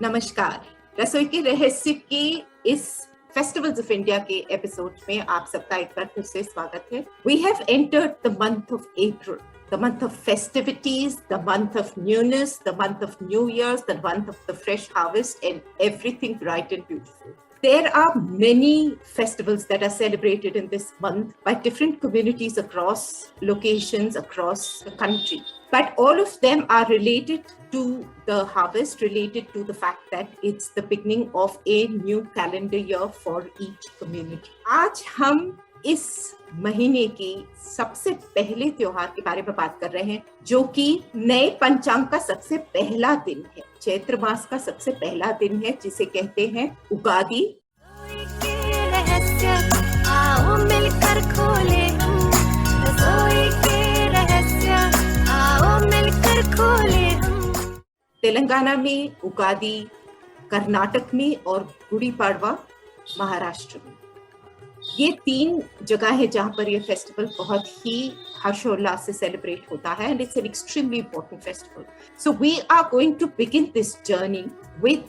नमस्कार, रसोई के रहस्य के इस फेस्टिवल्स ऑफ इंडिया के एपिसोड में आप सबका एक बार फिर से स्वागत है. We have entered the month of April, the month of festivities, the month of newness, the month of New Year's, the month of the fresh harvest and everything bright and beautiful. There are many festivals that are celebrated in this month by different communities across locations across the country. But all of them are related to the harvest, related to the fact that it's the beginning of a new calendar year for each community. आज हम इस महीने के सबसे पहले त्योहार के बारे में बात कर रहे हैं, जो कि नए पंचांग का सबसे पहला दिन है. चैत्र मास का सबसे पहला दिन है, जिसे कहते हैं उगादी. आओ मिलकर खोले हम रसोई के रहस्य, आओ मिलकर खोले हम. तेलंगाना में उगादी, कर्नाटक में और गुड़ी पाड़वा महाराष्ट्र में. ये 3 जगह है जहां पर ये फेस्टिवल बहुत ही हर्षोल्लास से सेलिब्रेट होता है, and it's an extremely important festival. So we are going to begin this journey with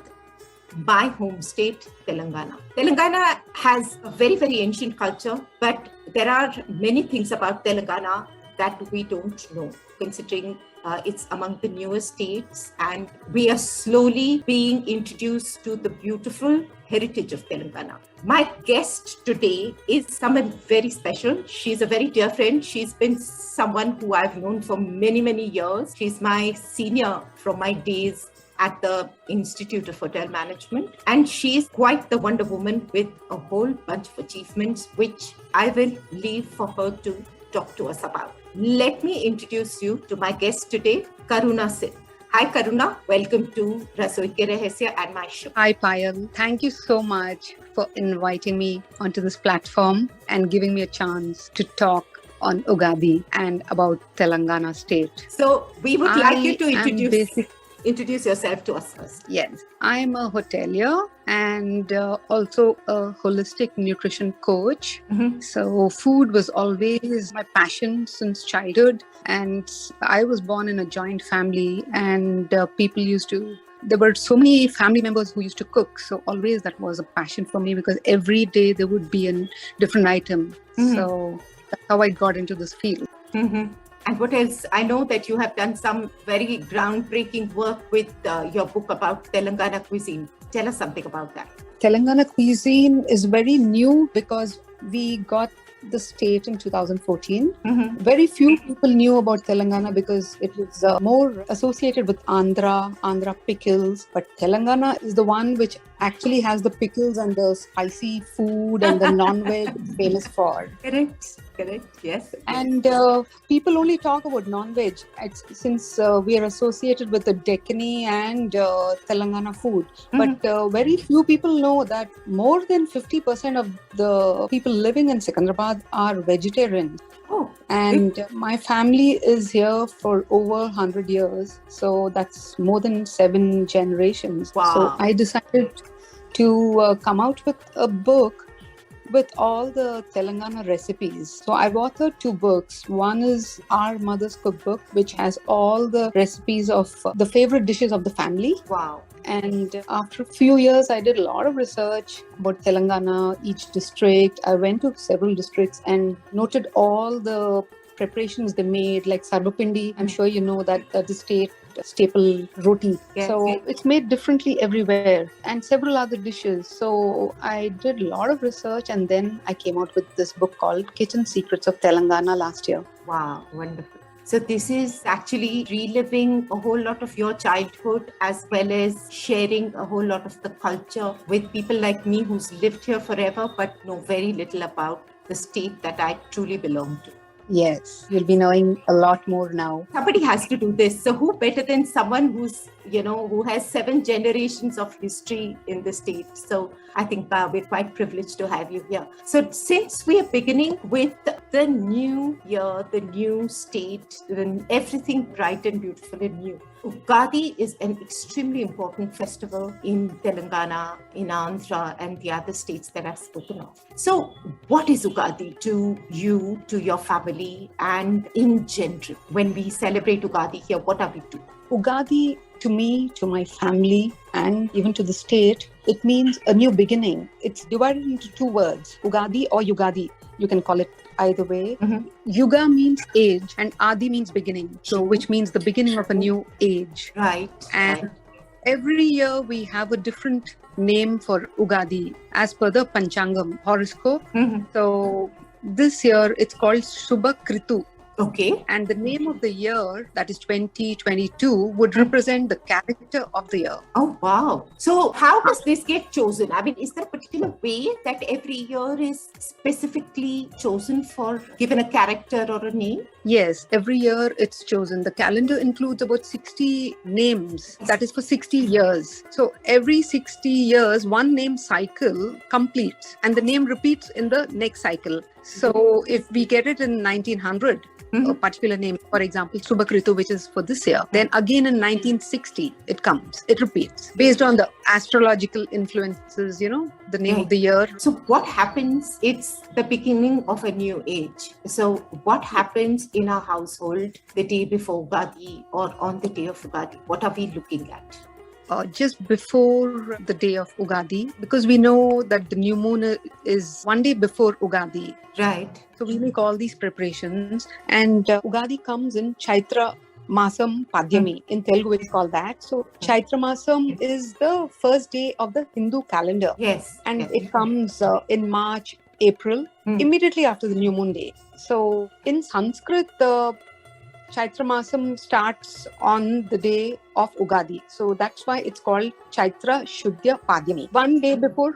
my home state, Telangana. Telangana has a very, very ancient culture, but there are many things about Telangana that we don't know, considering it's among the newest states, and we are slowly being introduced to the beautiful heritage of Telangana. My guest today is someone very special. She's a very dear friend. She's been someone who I've known for many, many years. She's my senior from my days at the Institute of Hotel Management, and she's quite the Wonder Woman with a whole bunch of achievements, which I will leave for her to talk to us about. Let me introduce you to my guest today, Karuna Sid. Hi Karuna, welcome to Rasoi Ke Rahasya and my show. Hi Payal, thank you so much for inviting me onto this platform and giving me a chance to talk on Ugadi and about Telangana state. So we would like you to introduce yourself to us first. Yes, I'm a hotelier and also a holistic nutrition coach. Mm-hmm. So food was always my passion since childhood, and I was born in a joint family, and there were so many family members who used to cook. So always that was a passion for me, because every day there would be a different item. Mm-hmm. So that's how I got into this field. Mm-hmm. And what else? I know that you have done some very groundbreaking work with your book about Telangana cuisine. Tell us something about that. Telangana cuisine is very new because we got the state in 2014. Mm-hmm. Very few people knew about Telangana because it was more associated with Andhra pickles. But Telangana is the one which actually has the pickles and the spicy food and the non-veg famous for. Correct, yes. And people only talk about non-veg since we are associated with the Deccani and Telangana food. Mm-hmm. But very few people know that more than 50% of the people living in Secunderabad are vegetarians. Oh. And my family is here for over 100 years. So that's more than 7 generations. Wow. So I decided to come out with a book with all the Telangana recipes. So I've authored 2 books. One is Our Mother's Cookbook, which has all the recipes of the favorite dishes of the family. Wow. And after a few years, I did a lot of research about Telangana, each district. I went to several districts and noted all the preparations they made, like sarvapindi. I'm sure you know that the state staple roti. Yes. So it's made differently everywhere, and several other dishes. So I did a lot of research, and then I came out with this book called Kitchen Secrets of Telangana last year. Wow, wonderful. So this is actually reliving a whole lot of your childhood, as well as sharing a whole lot of the culture with people like me who's lived here forever but know very little about the state that I truly belong to. Yes, you'll be knowing a lot more now. Somebody has to do this. So who better than someone who has 7 generations of history in the state? So I think we're quite privileged to have you here. So since we are beginning with the new year, the new state, everything bright and beautiful and new, Ugadi is an extremely important festival in Telangana, in Andhra, and the other states that I've spoken of. So what is Ugadi to you, to your family, and in general? When we celebrate Ugadi here, what are we doing? Ugadi, to me, to my family, and even to the state, it means a new beginning. It's divided into two words, Ugadi or Ugadi. You can call it either way. Mhm. Yuga means age and Adi means beginning. So, True. which means the beginning of a new age. Right. And every year we have a different name for Ugadi as per the Panchangam horoscope. Mhm. So this year it's called Shubha Kritu. Okay. And the name of the year, that is 2022, would represent the character of the year. Oh, wow. So how does this get chosen? I mean, is there a particular way that every year is specifically chosen for given a character or a name? Yes, every year it's chosen. The calendar includes about 60 names. That is for 60 years. So every 60 years, one name cycle completes and the name repeats in the next cycle. So if we get it in 1900, a particular name, for example, Subhakritu, which is for this year, then again in 1960, it comes, it repeats based on the astrological influences, the name of the year. So what happens? It's the beginning of a new age. So what happens in our household the day before Ugadi or on the day of Ugadi? What are we looking at? Just before the day of Ugadi, because we know that the new moon is one day before Ugadi. Right. So we make all these preparations, and Ugadi comes in Chaitra Masam Padyami. In Telugu, it's called that. So Chaitra Masam is the first day of the Hindu calendar. Yes. And it comes in March, April, immediately after the new moon day. So in Sanskrit, the Chaitra Masam starts on the day of Ugadi. So that's why it's called Chaitra Shuddha Padyami. One day before,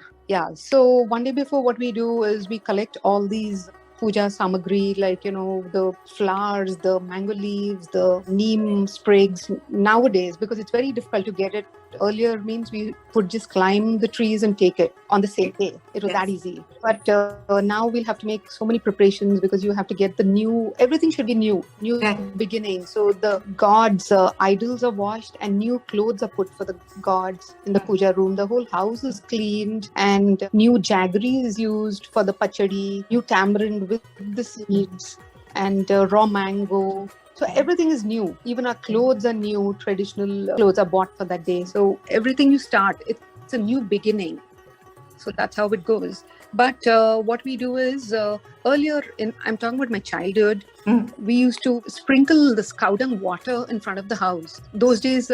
what we do is we collect all these puja samagri, like, the flowers, the mango leaves, the neem sprigs nowadays, because it's very difficult to get it. Earlier means we would just climb the trees and take it on the same day. It was that easy. But now we'll have to make so many preparations because you have to get everything should be new beginning. So the gods' idols are washed and new clothes are put for the gods in the puja room. The whole house is cleaned and new jaggery is used for the pachadi, new tamarind with the seeds and raw mango. So everything is new. Even our clothes are new. Traditional clothes are bought for that day. So everything you start, it's a new beginning. So that's how it goes. But what we do is, earlier, I'm talking about my childhood, we used to sprinkle the cow dung water in front of the house. Those days,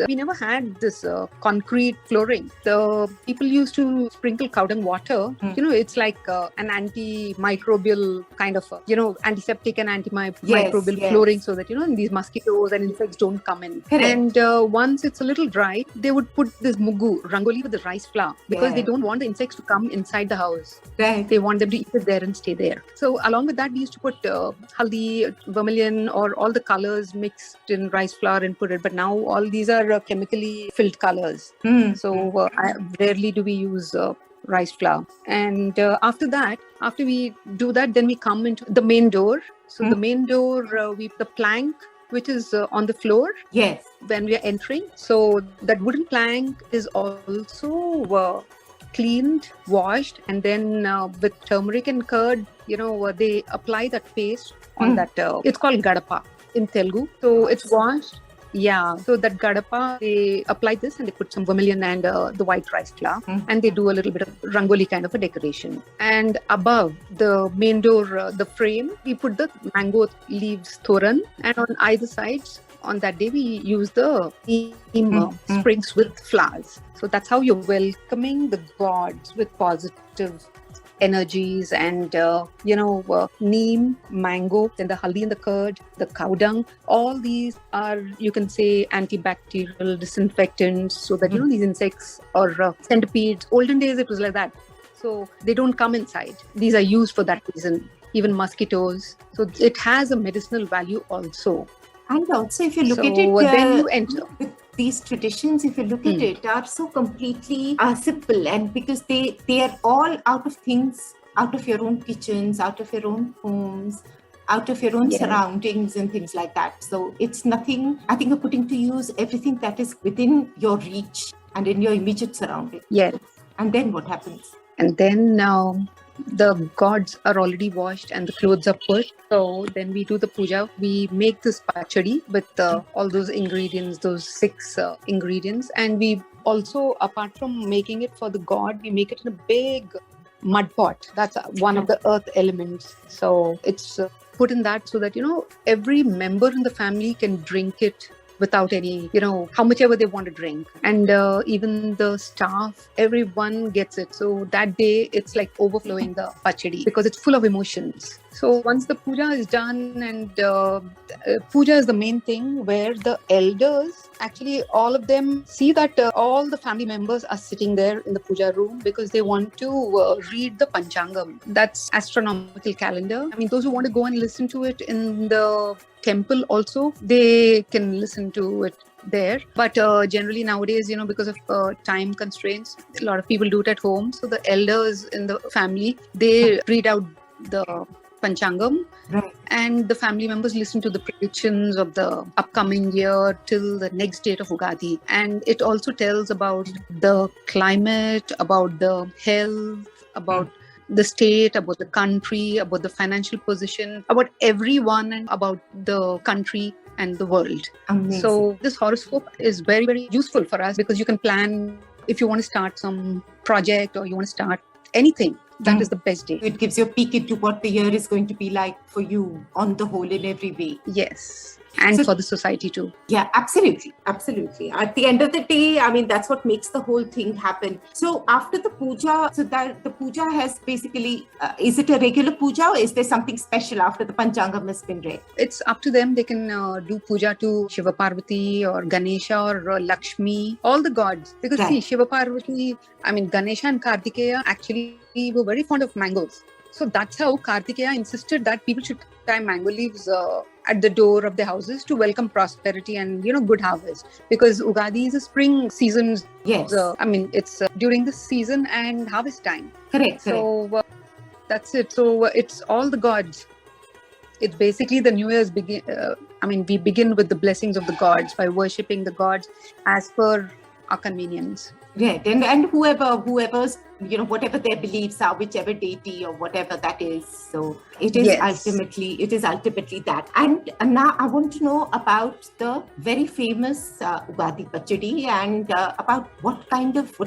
we never had this concrete flooring. The people used to sprinkle cow dung water. It's like an antimicrobial kind of, antiseptic and antimicrobial flooring, so that, these mosquitoes and insects don't come in. Correct. And once it's a little dry, they would put this mugu, rangoli with the rice flour, because they don't want the insects to come inside the house. Right. They want them to eat it there and stay there. So along with that, we used to put haldi, vermilion, or all the colors mixed in rice flour and put it. But now all these are chemically filled colors. So rarely do we use rice flour. And after we do that, then we come into the main door. So the main door, the plank, which is on the floor. Yes. When we are entering. So that wooden plank is also cleaned, washed, and then with turmeric and curd, they apply that paste on that. It's called gadapa in Telugu. So it's washed. Yeah. So that gadapa, they apply this and they put some vermilion and the white rice flour, and they do a little bit of rangoli kind of a decoration. And above the main door, the frame, we put the mango leaves thoran, and on either sides, on that day, we use the neem sprigs with flowers. So that's how you're welcoming the gods with positive energies and, neem, mango, then the haldi and the curd, the cow dung. All these are, you can say, antibacterial disinfectants, so that, these insects or centipedes. Olden days, it was like that. So they don't come inside. These are used for that reason. Even mosquitoes. So it has a medicinal value also. And also, if you look at it, then you enter. These traditions, if you look at it, are so completely simple, and because they are all out of things, out of your own kitchens, out of your own homes, out of your own surroundings and things like that. So it's nothing, I think, you're putting to use everything that is within your reach and in your immediate surroundings. Yes. And then what happens? And then The gods are already washed and the clothes are put. So then we do the puja. We make this pachadi with all those ingredients, those 6 ingredients. And we also, apart from making it for the god, we make it in a big mud pot. That's one of the earth elements. So it's put in that so that, every member in the family can drink it without any, how much ever they want to drink. And even the staff, everyone gets it. So that day, it's like overflowing the pachadi because it's full of emotions. So once the puja is done, and puja is the main thing where the elders, actually all of them see that all the family members are sitting there in the puja room because they want to read the panchangam. That's astronomical calendar. I mean, those who want to go and listen to it in the temple also, they can listen to it there. But generally nowadays, because of time constraints, a lot of people do it at home. So the elders in the family, they read out the panchangam, Right. and the family members listen to the predictions of the upcoming year till the next date of Ugadi. And it also tells about the climate, about the health, about the state, about the country, about the financial position, about everyone, and about the country and the world. Amazing. So this horoscope is very, very useful for us because you can plan if you want to start some project or you want to start anything. That is the best day. It gives you a peek into what the year is going to be like for you on the whole in every way. Yes. And So- for the society too. Yeah, absolutely. Absolutely. At the end of the day, I mean, that's what makes the whole thing happen. So after the puja, so that the puja has basically, is it a regular puja or is there something special after the Panchangam has been read? It's up to them. They can do puja to Shiva Parvati or Ganesha or Lakshmi, all the gods. Because Right. see, Shiva Parvati, Ganesha and Kartikeya actually were very fond of mangoes. So that's how Kartikeya insisted that people should tie mango leaves at the door of their houses to welcome prosperity and, good harvest. Because Ugadi is a spring season. Yes. It's during the season and harvest time. Correct. So that's it. So it's all the gods. It's basically the New Year's begin. We begin with the blessings of the gods by worshipping the gods as per our convenience. Right. And whoever's, whatever their beliefs are, whichever deity or whatever that is. So it is Yes. ultimately that. And now I want to know about the very famous Ugadi Pachadi and about what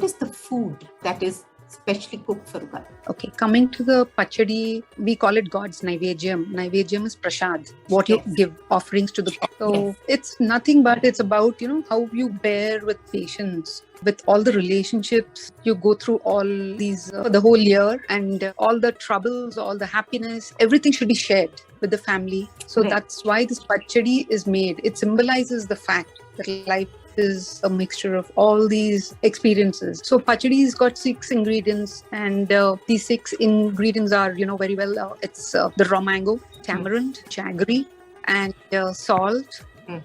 is the food that is specially cooked for Ugadi. Okay, coming to the Pachadi, we call it God's Naivedyam. Naivedyam is prasad, what you Yes. give offerings to the God. So Yes. it's nothing but it's about, how you bear with patience with all the relationships you go through all these the whole year, and all the troubles, all the happiness, everything should be shared with the family. So Right. that's why this Pachadi is made. It symbolizes the fact that life is a mixture of all these experiences. So Pachadi's got 6 ingredients, and these 6 ingredients are, very well, it's the raw mango, tamarind, jaggery, and salt. Mm.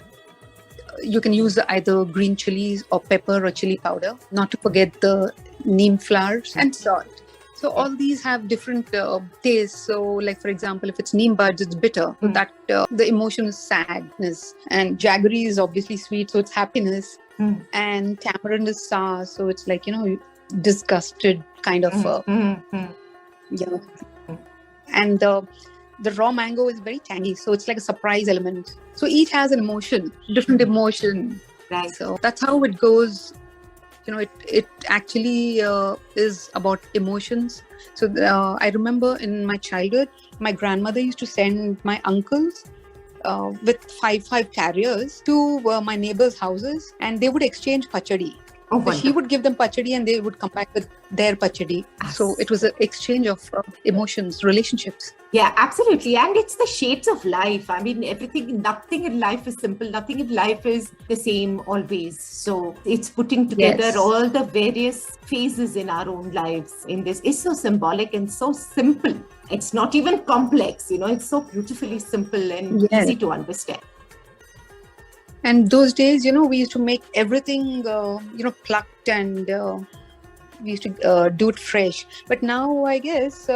You can use either green chilies or pepper or chili powder, not to forget the neem flowers and salt. So all these have different tastes. So like, for example, if it's neem buds, it's bitter. So that the emotion is sadness. And jaggery is obviously sweet, so it's happiness. Mm. And tamarind is sour, so it's like, disgusted kind of, yeah. And the raw mango is very tangy, so it's like a surprise element. So each has an emotion, different emotion. Right. So that's how it goes. It actually is about emotions. So I remember in my childhood, my grandmother used to send my uncles with five carriers to my neighbors' houses, and they would exchange pachadi. Oh, So she would give them pachadi and they would come back with their pachadi. So it was an exchange of emotions, relationships. Yeah, absolutely. And it's the shades of life. I mean, nothing in life is simple. Nothing in life is the same always. So it's putting together Yes. all the various phases in our own lives in this. It's so symbolic and so simple. It's not even complex, it's so beautifully simple and Yes. easy to understand. And those days, we used to make everything, plucked, and we used to do it fresh. But now, I guess,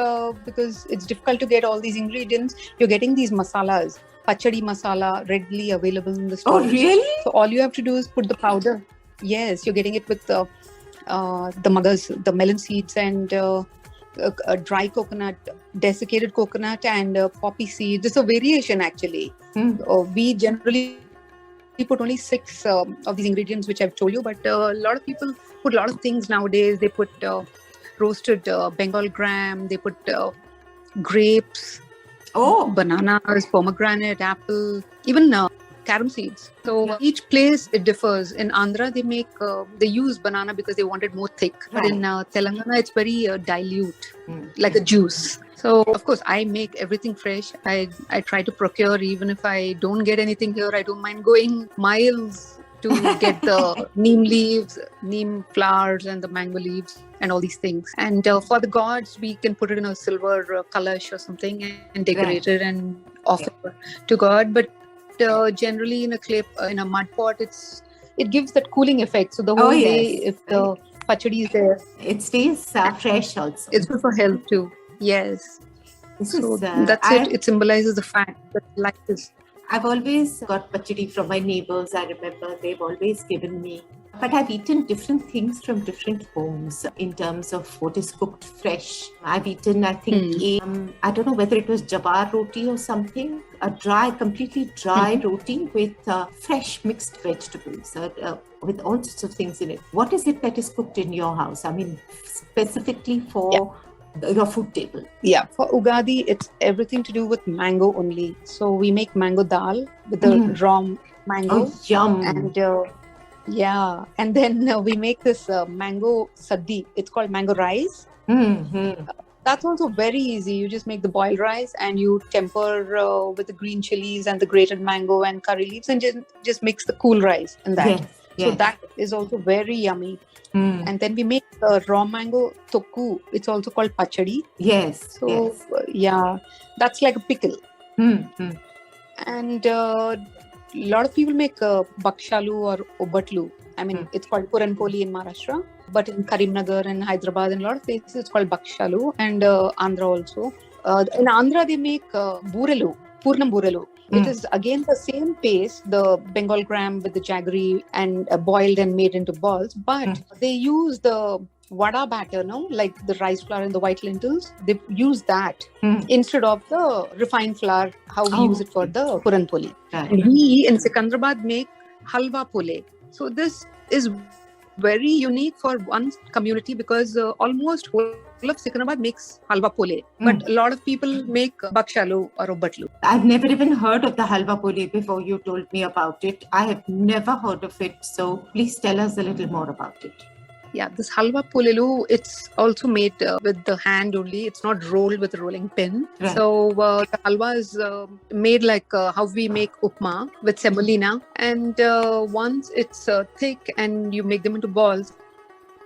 because it's difficult to get all these ingredients, you're getting these masalas, pachadi masala, readily available in the Oh, stores. really? So all you have to do is put the powder. Yes, you're getting it with the muggers, the melon seeds, and a dry coconut, desiccated coconut, and poppy seeds. It's a variation actually. We generally put only 6 of these ingredients which I've told you, but a lot of people put a lot of things nowadays. They put roasted Bengal gram, they put grapes, bananas, pomegranate, apple, even carom seeds. So each place it differs. In Andhra they use banana because they want it more thick, but in Telangana it's very dilute, like a juice. So of course I make everything fresh. I try to procure, even if I don't get anything here, I don't mind going miles to get the neem leaves, neem flowers, and the mango leaves and all these things. And for the gods, we can put it in a silver kalash or something and decorate it and offer to God. But generally in a clay, in a mud pot, it gives that cooling effect. So the whole day, if the pachadi is there, it stays fresh also. It's good for health too. Yes. That's it. It symbolizes the fact that life is. I've always got pachadi from my neighbors. I remember they've always given me. But I've eaten different things from different homes in terms of what is cooked fresh. I've eaten, I think, I don't know whether it was jawar roti or something, completely dry roti with fresh mixed vegetables, with all sorts of things in it. What is it that is cooked in your house? I mean, specifically for your food table? Yeah, for Ugadi, it's everything to do with mango only. So we make mango dal with the raw mango. Oh, yum! And and then we make this mango saddi. It's called mango rice. That's also very easy. You just make the boiled rice and you temper with the green chilies and the grated mango and curry leaves, and just mix the cool rice in that. So that is also very yummy. And then we make raw mango tokku. It's also called pachadi. Yes. So that's like a pickle. And a lot of people make bakshalu or obatlu. I mean, it's called Halwa Poli in Maharashtra, but in Karimnagar and Hyderabad and a lot of places it's called bakshalu, and Andhra also. In Andhra they make burelu, purnam burelu. It is again the same paste, the Bengal gram with the jaggery and boiled and made into balls, but they use the vada batter, like the rice flour and the white lentils. They use that instead of the refined flour, how we use it for the Puran Poli. We in Secunderabad make Halwa Poli. So this is very unique for one community because almost whole of Secunderabad makes Halwa Poli, but a lot of people make bakshalu or obatlu. I've never even heard of the Halwa Poli before you told me about it. I have never heard of it, so please tell us a little more about it. Yeah, this Halwa POLELU, it's also made with the hand only. It's not rolled with a rolling pin. Right. So the halwa is made like how we make upma with semolina. And once it's thick and you make them into balls,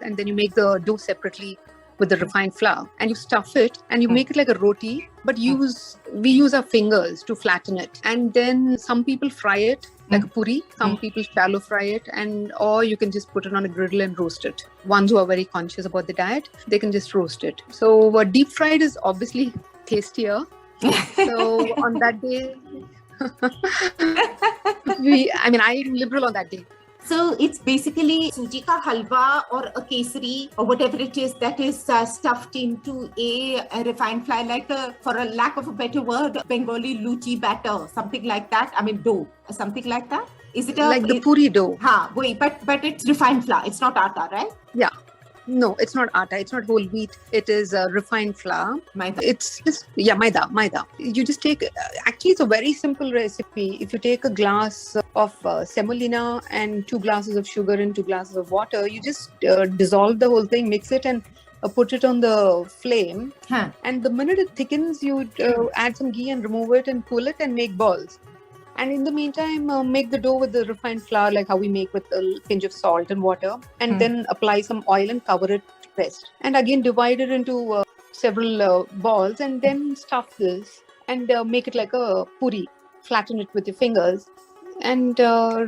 and then you make the dough separately with the refined flour, and you stuff it and you make it like a roti, but we use our fingers to flatten it. And then some people fry it like a puri, some people shallow fry it, or you can just put it on a griddle and roast it. Ones who are very conscious about the diet, they can just roast it. So deep fried is obviously tastier. So on that day, I'm liberal on that day. So it's basically suji ka halwa or a kesari or whatever it is that is stuffed into a refined flour, like for a lack of a better word, Bengali luchi batter, something like that. I mean dough, something like that. Is it like the puri dough? But it's refined flour. It's not atta, right? Yeah. No, it's not atta. It's not whole wheat. It is refined flour. Maida. It's just, maida. You just take, actually it's a very simple recipe. If you take a glass of semolina and 2 glasses of sugar and 2 glasses of water, you just dissolve the whole thing, mix it and put it on the flame. And the minute it thickens, you add some ghee and remove it and cool it and make balls. And in the meantime, make the dough with the refined flour, like how we make with a pinch of salt and water, and then apply some oil and cover it to rest. And again, divide it into several balls, and then stuff this and make it like a puri. Flatten it with your fingers and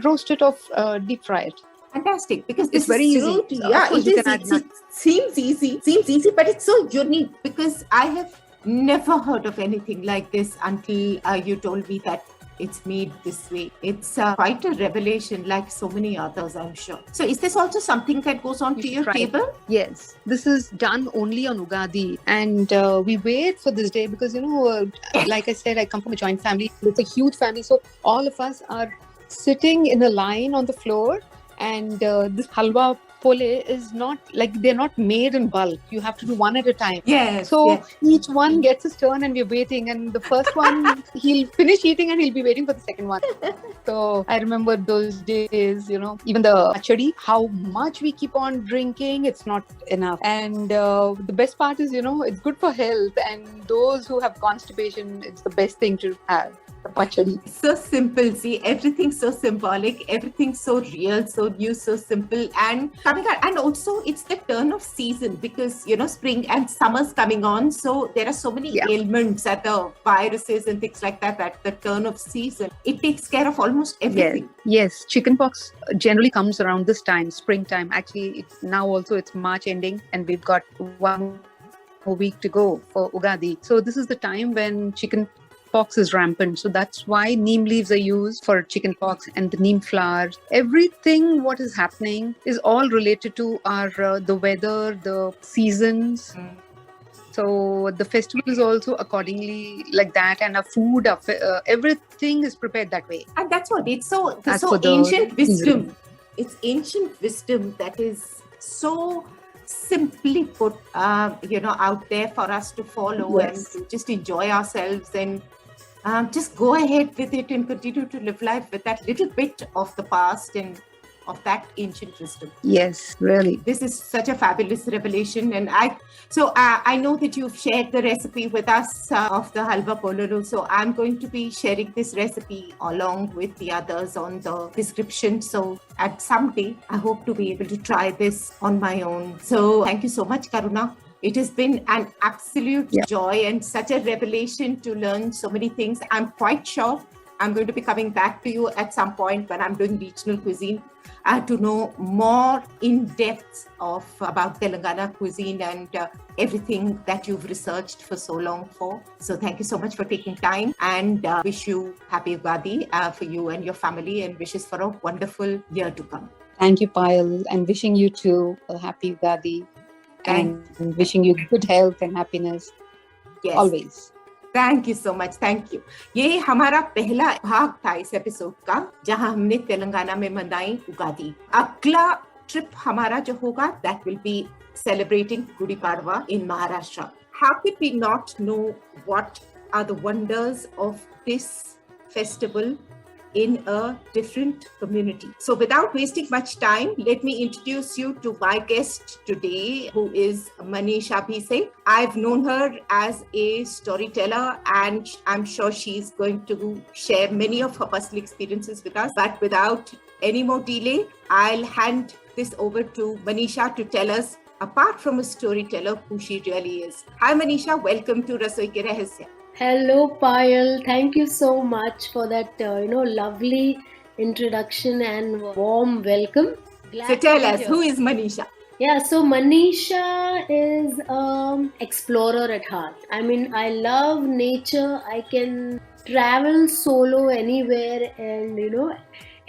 roast it off, deep fry it. Fantastic, because it's very easy. It seems easy, but it's so unique because I have never heard of anything like this until you told me that it's made this way. It's quite a revelation, like so many others, I'm sure. So is this also something that goes on to your table? Yes, this is done only on Ugadi, and we wait for this day because, like I said, I come from a joint family. It's a huge family, so all of us are sitting in a line on the floor, and this Halwa Poli is not like, they're not made in bulk. You have to do one at a time. Yes. So yes. each one gets his turn, and we're waiting. And the first one, he'll finish eating, and he'll be waiting for the second one. So I remember those days, even the Pachadi, how much we keep on drinking, it's not enough. And the best part is, it's good for health. And those who have constipation, it's the best thing to have. The Pachadi. So simple. See, everything's so symbolic, everything's so real, so new, so simple. And coming out, and also it's the turn of season because, spring and summer's coming on. So there are so many ailments and the viruses and things like that, at the turn of season. It takes care of almost everything. Yes. Chickenpox generally comes around this time, springtime. Actually, now also it's March ending, and we've got 1 more week to go for Ugadi. So this is the time when chickenpox is rampant. So that's why neem leaves are used for chickenpox, and the neem flowers. Everything what is happening is all related to our the weather, the seasons. So the festival is also accordingly like that, and our food, everything is prepared that way. And that's what it's so season. ancient wisdom. It's ancient wisdom that is so simply put, out there for us to follow and to just enjoy ourselves and just go ahead with it and continue to live life with that little bit of the past and of that ancient wisdom. Yes, really. This is such a fabulous revelation. And I know that you've shared the recipe with us of the Halwa Poli. So I'm going to be sharing this recipe along with the others on the description. So at some day, I hope to be able to try this on my own. So thank you so much, Karuna. It has been an absolute joy and such a revelation to learn so many things. I'm quite sure I'm going to be coming back to you at some point when I'm doing regional cuisine to know more in depth about Telangana cuisine and everything that you've researched for so long for. So thank you so much for taking time, and wish you happy Ugadi for you and your family, and wishes for a wonderful year to come. Thank you, Payal, and wishing you too a happy Ugadi. And wishing you good health and happiness always. Thank you so much. Thank you. ये हमारा पहला भाग था इस episode का, जहां हमने तेलंगाना में मनाई उगादी. अगला ट्रिप हमारा जो होगा, that will be celebrating Gudi Padwa in Maharashtra. How could we not know what are the wonders of this festival in a different community? So without wasting much time, let me introduce you to my guest today, who is Manisha Bhise. I've known her as a storyteller, and I'm sure she's going to share many of her personal experiences with us. But without any more delay, I'll hand this over to Manisha to tell us, apart from a storyteller, who she really is. Hi Manisha, welcome to Rasoi ke Rahasya. Hello, Payal. Thank you so much for that, lovely introduction and warm welcome. So tell us, who is Manisha? Yeah, so Manisha is an explorer at heart. I mean, I love nature. I can travel solo anywhere and,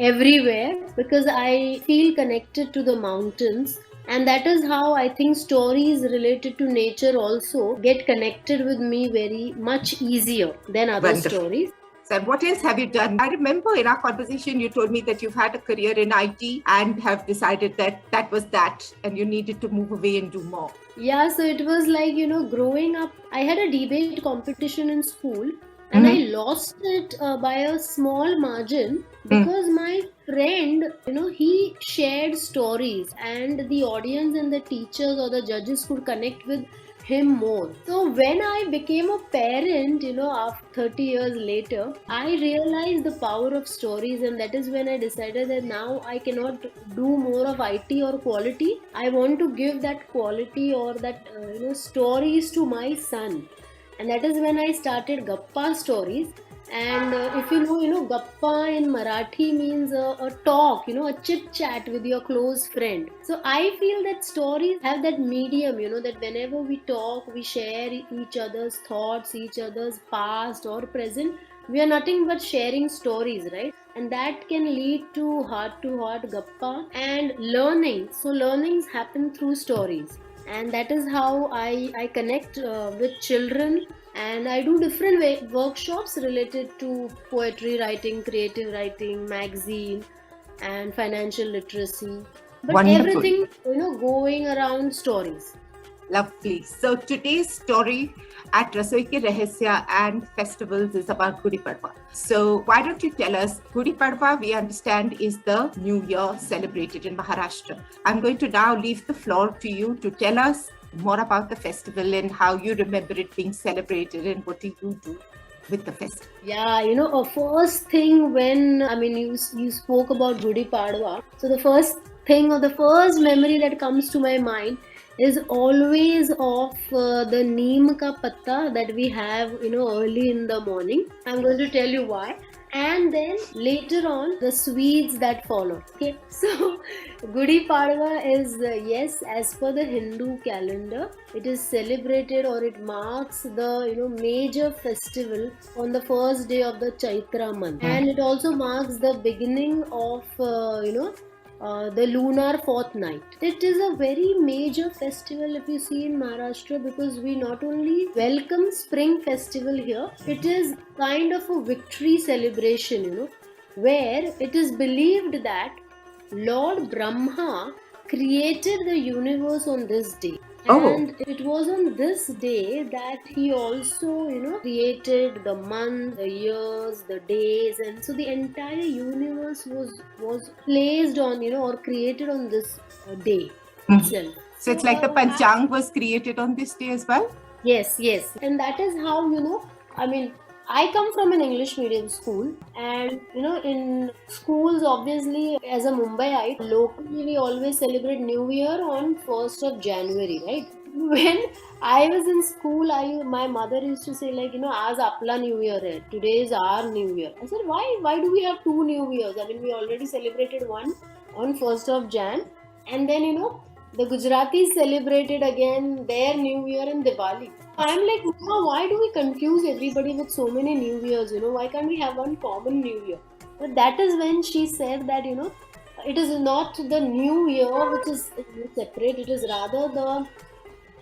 everywhere because I feel connected to the mountains. And that is how I think stories related to nature also get connected with me very much easier than other stories. So what else have you done? I remember in our conversation, you told me that you've had a career in IT and have decided that was that and you needed to move away and do more. Yeah, so it was like, growing up, I had a debate competition in school. And I lost it by a small margin because my friend, he shared stories and the audience and the teachers or the judges could connect with him more. So when I became a parent, after 30 years later, I realized the power of stories, and that is when I decided that now I cannot do more of IT or quality. I want to give that quality or that, stories to my son. And that is when I started Gappa Stories. And if you know, Gappa in Marathi means a talk, a chit chat with your close friend. So I feel that stories have that medium, that whenever we talk, we share each other's thoughts, each other's past or present. we are nothing but sharing stories, right? And that can lead to heart gappa and learning. So learnings happen through stories, and that is how I connect with children. And I do different workshops related to poetry writing, creative writing, magazine, and financial literacy, but Wonderful. everything, going around stories. Lovely. So today's story at Rasoi Ke Rahasya and festivals is about Gudi Padwa. So why don't you tell us, Gudi Padwa, we understand, is the New Year celebrated in Maharashtra. I'm going to now leave the floor to you to tell us more about the festival and how you remember it being celebrated and what do you do with the festival. Yeah, a first thing when, you spoke about Gudi Padwa. So the first thing or the first memory that comes to my mind is always of the neem ka patta that we have, early in the morning. I'm going to tell you why. And then later on, the sweets that follow. Okay, so Gudi Padwa is, yes, as per the Hindu calendar, it is celebrated, or it marks the, major festival on the first day of the Chaitra month. And it also marks the beginning of, the lunar fortnight. It is a very major festival if you see in Maharashtra, because we not only welcome spring festival here, it is kind of a victory celebration, where it is believed that Lord Brahma created the universe on this day. Oh. And it was on this day that he also, created the month, the years, the days, and so the entire universe was placed on, or created on this day itself. So it's like the Panchang was created on this day as well? Yes, and that is how, I come from an English medium school, and in schools, obviously, as a Mumbaiite, locally we always celebrate New Year on 1st of January, right? When I was in school, my mother used to say, like, aaj apla New Year hai, today is our New Year. I said, why do we have two New Years? We already celebrated one on 1st of Jan, and then the Gujaratis celebrated again their New Year in Diwali. I'm like, why do we confuse everybody with so many New Years? Why can't we have one common New Year? But that is when she said that, it is not the New Year which is separate. It is rather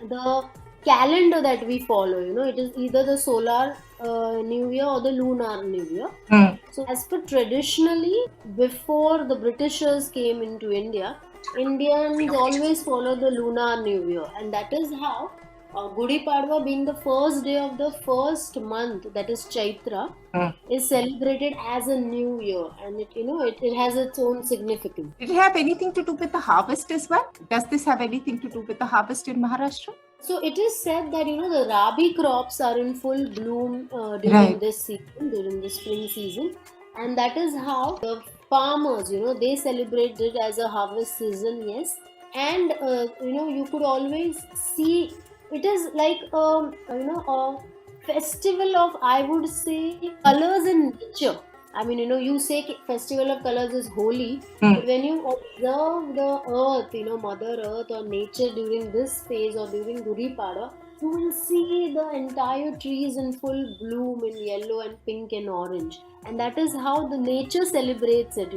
the calendar that we follow. It is either the solar New Year or the lunar New Year. So as per traditionally, before the Britishers came into India, Indians always follow the lunar New Year, and that is how Gudi Padwa, being the first day of the first month, that is Chaitra, is celebrated as a new year, and it has its own significance. Did it have anything to do with the harvest as well? Does this have anything to do with the harvest in Maharashtra? So it is said that the rabi crops are in full bloom during this season, during the spring season, and that is how the farmers, they celebrate it as a harvest season. Yes, and you could always see. It is like a festival of, I would say, colors in nature. You say festival of colors is holy, but when you observe the earth, Mother Earth or nature during this phase or during Gudi Padwa, you will see the entire trees in full bloom in yellow and pink and orange. And that is how the nature celebrates it,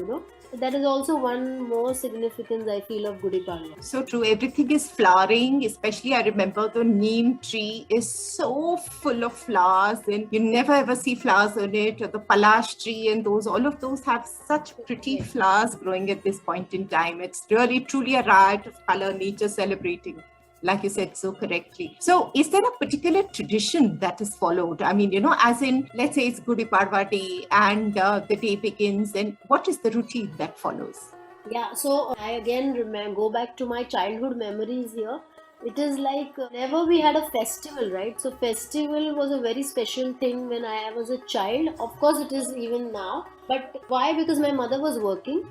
That is also one more significance, I feel, of Gudi Padwa. So true. Everything is flowering. Especially, I remember the neem tree is so full of flowers, and you never ever see flowers on it. Or the palash tree and all of those have such pretty flowers growing at this point in time. It's really, truly a riot of color, nature celebrating, like you said so correctly. So is there a particular tradition that is followed? As in, let's say it's Gudi Padwa day and the day begins, and what is the routine that follows? Yeah, so I again go back to my childhood memories here. It is like whenever we had a festival, right? So festival was a very special thing when I was a child. Of course, it is even now. But why? Because my mother was working.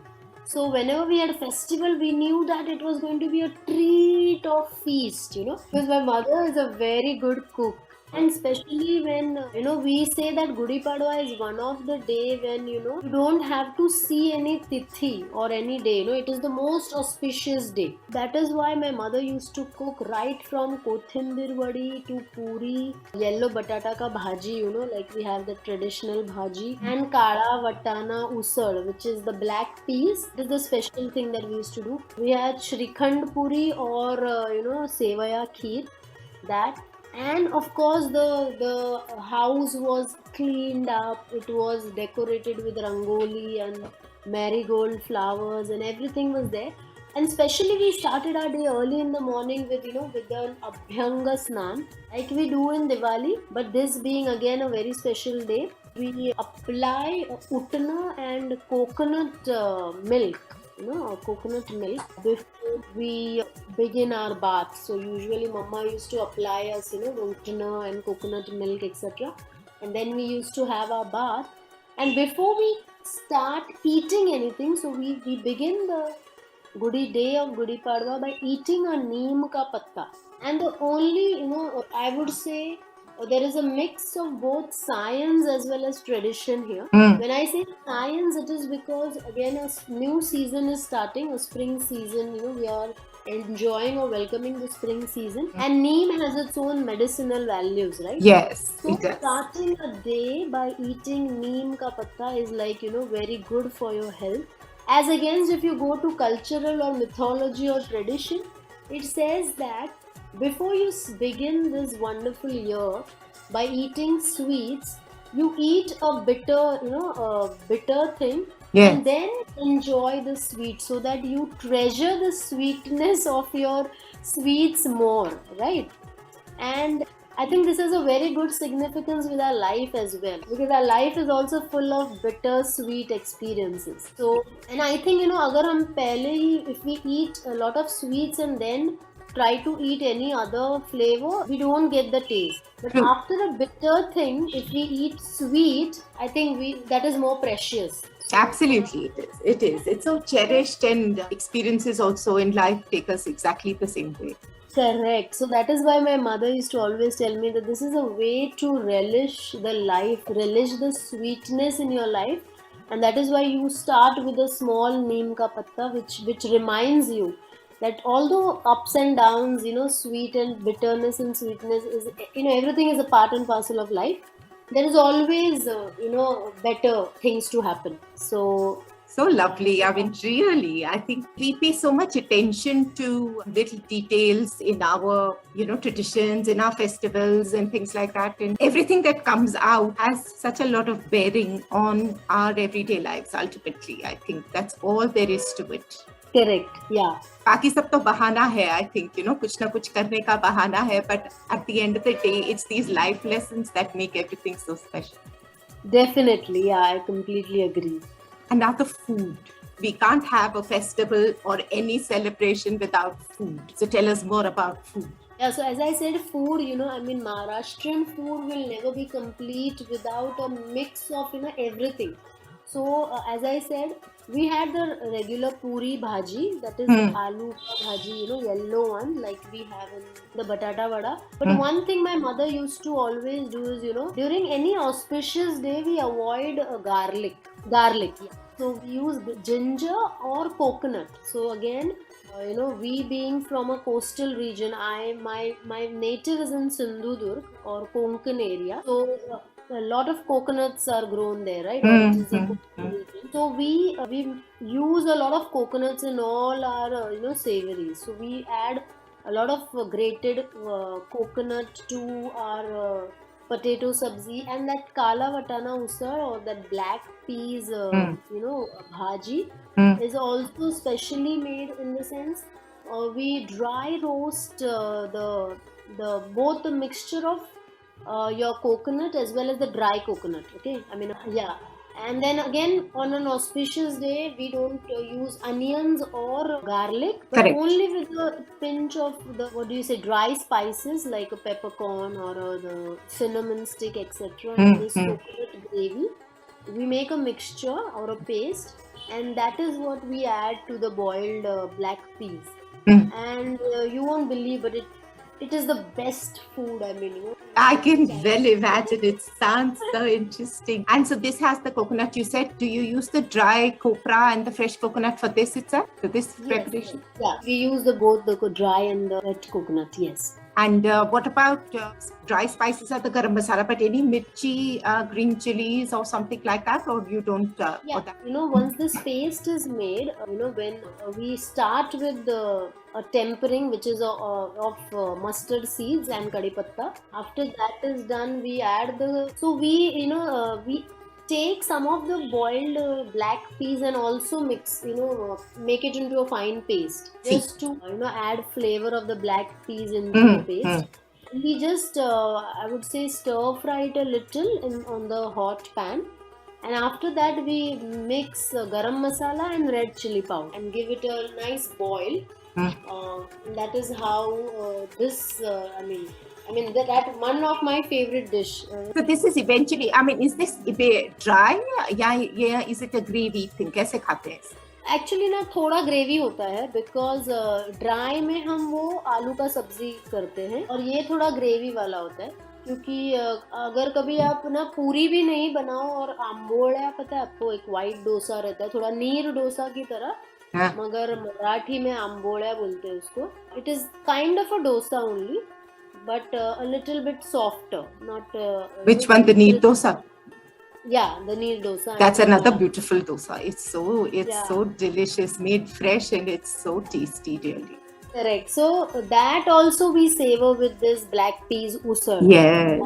So whenever we had a festival, we knew that it was going to be a treat of feast, Because my mother is a very good cook. And especially when we say that Gudi Padwa is one of the day when you don't have to see any tithi or any day. It is the most auspicious day. That is why my mother used to cook right from Kothimbir vadi to puri, yellow batata ka bhaji, like we have the traditional bhaji, and kala vatana usad, which is the black peas. This is the special thing that we used to do. We had shrikhand puri or sevaya kheer, that. And of course the house was cleaned up, it was decorated with rangoli and marigold flowers and everything was there. And especially we started our day early in the morning with with an abhyanga snan like we do in Diwali, but this being again a very special day, we apply utna and coconut milk, coconut milk before we begin our bath. So usually mama used to apply us, the utna and coconut milk, etc. And then we used to have our bath. And before we start eating anything, so we begin the Gudi day of Gudi Padwa by eating a neem ka patta. And the only, I would say there is a mix of both science as well as tradition here. When I say science, it is because again a new season is starting, a spring season. We are enjoying or welcoming the spring season, and neem has its own medicinal values, right? Yes, So it does. starting a day by eating neem ka patta is like very good for your health. As against if you go to cultural or mythology or tradition, it says that before you begin this wonderful year by eating sweets, you eat a bitter, a bitter thing, Yes. and then enjoy the sweet so that you treasure the sweetness of your sweets more, right? And I think this has a very good significance with our life as well, because our life is also full of bitter sweet experiences. So, and I think agar hum pehle hi, if we eat a lot of sweets and then try to eat any other flavor, we don't get the taste. But True. after a bitter thing, if we eat sweet, I think that is more precious. Absolutely, it is. It is. It's so cherished, and experiences also in life take us exactly the same way. Correct. So that is why my mother used to always tell me that this is a way to relish the life, relish the sweetness in your life, and that is why you start with a small neem ka patta, which reminds you that although ups and downs, sweet and bitterness and sweetness is, everything is a part and parcel of life. There is always, better things to happen. So lovely. I mean, really, I think we pay so much attention to little details in our, traditions, in our festivals and things like that. And everything that comes out has such a lot of bearing on our everyday lives, ultimately. I think that's all there is to it. Correct. Yeah. बाकी सब तो बहाना है, I think, कुछ ना कुछ करने का बहाना है, but at the end of the day, it's these life lessons that make everything so special. Definitely. Yeah, I completely agree. And now the food. We can't have a festival or any celebration without food. So tell us more about food. Yeah, so as I said, food, Maharashtrian food will never be complete without a mix of, everything. So, as I said, we had the regular puri bhaji, that is the aloo bhaji, yellow one, like we have in the batata vada. But one thing my mother used to always do is, during any auspicious day, we avoid garlic. Garlic, yeah. So we use ginger or coconut. So again, we being from a coastal region, my native is in Sindhudurg or Konkan area. So a lot of coconuts are grown there, right? It is a coastal region. So we use a lot of coconuts in all our savories. So we add a lot of grated coconut to our potato sabzi, and that kala vatana usar or that black peas bhaji is also specially made in the sense we dry roast the both the mixture of your coconut as well as the dry coconut. Okay, yeah. And then again, on an auspicious day, we don't use onions or garlic, but Correct. only with a pinch of the, dry spices like a peppercorn or the cinnamon stick, etc. And this coconut gravy. We make a mixture or a paste, and that is what we add to the boiled black peas. And you won't believe, but it is the best food. I mean, I can well imagine. It sounds so interesting. And so this has the coconut. You said, do you use the dry copra and the fresh coconut for this itself? For this preparation? Yeah, we use both the dry and the wet coconut. Yes. And what about dry spices or the garam masala? But any mirchi, green chilies or something like that, or you don't? Once this paste is made, when we start with the tempering, which is of mustard seeds and kadhi patta. After that is done, we add we take some of the boiled black peas and also mix, make it into a fine paste, just to add flavor of the black peas into the paste. We just I would say stir fry it a little on the hot pan, and after that we mix garam masala and red chili powder and give it a nice boil. That is how this that one of my favorite dish. So this is eventually, is this dry? Yeah, is it a gravy thing? कैसे खाते हैं? Actually ना थोड़ा gravy होता है, because dry में हम वो आलू का सब्जी करते हैं और ये थोड़ा ग्रेवी वाला होता है, क्योंकि अगर कभी आप ना पूरी भी नहीं बनाओ और आम्बोड़ा, पता है आपको, एक वाइट डोसा रहता है, थोड़ा नीर डोसा की तरह, मगर मराठी में आम्बोड़ा बोलते हैं उसको. It is kind of a dosa only, but a little bit softer, not which one, the neer dosa? Yeah, the neer dosa. That's another beautiful dosa. It's so delicious, made fresh, and it's so tasty, really. Correct. So that also we savor with this black peas usar,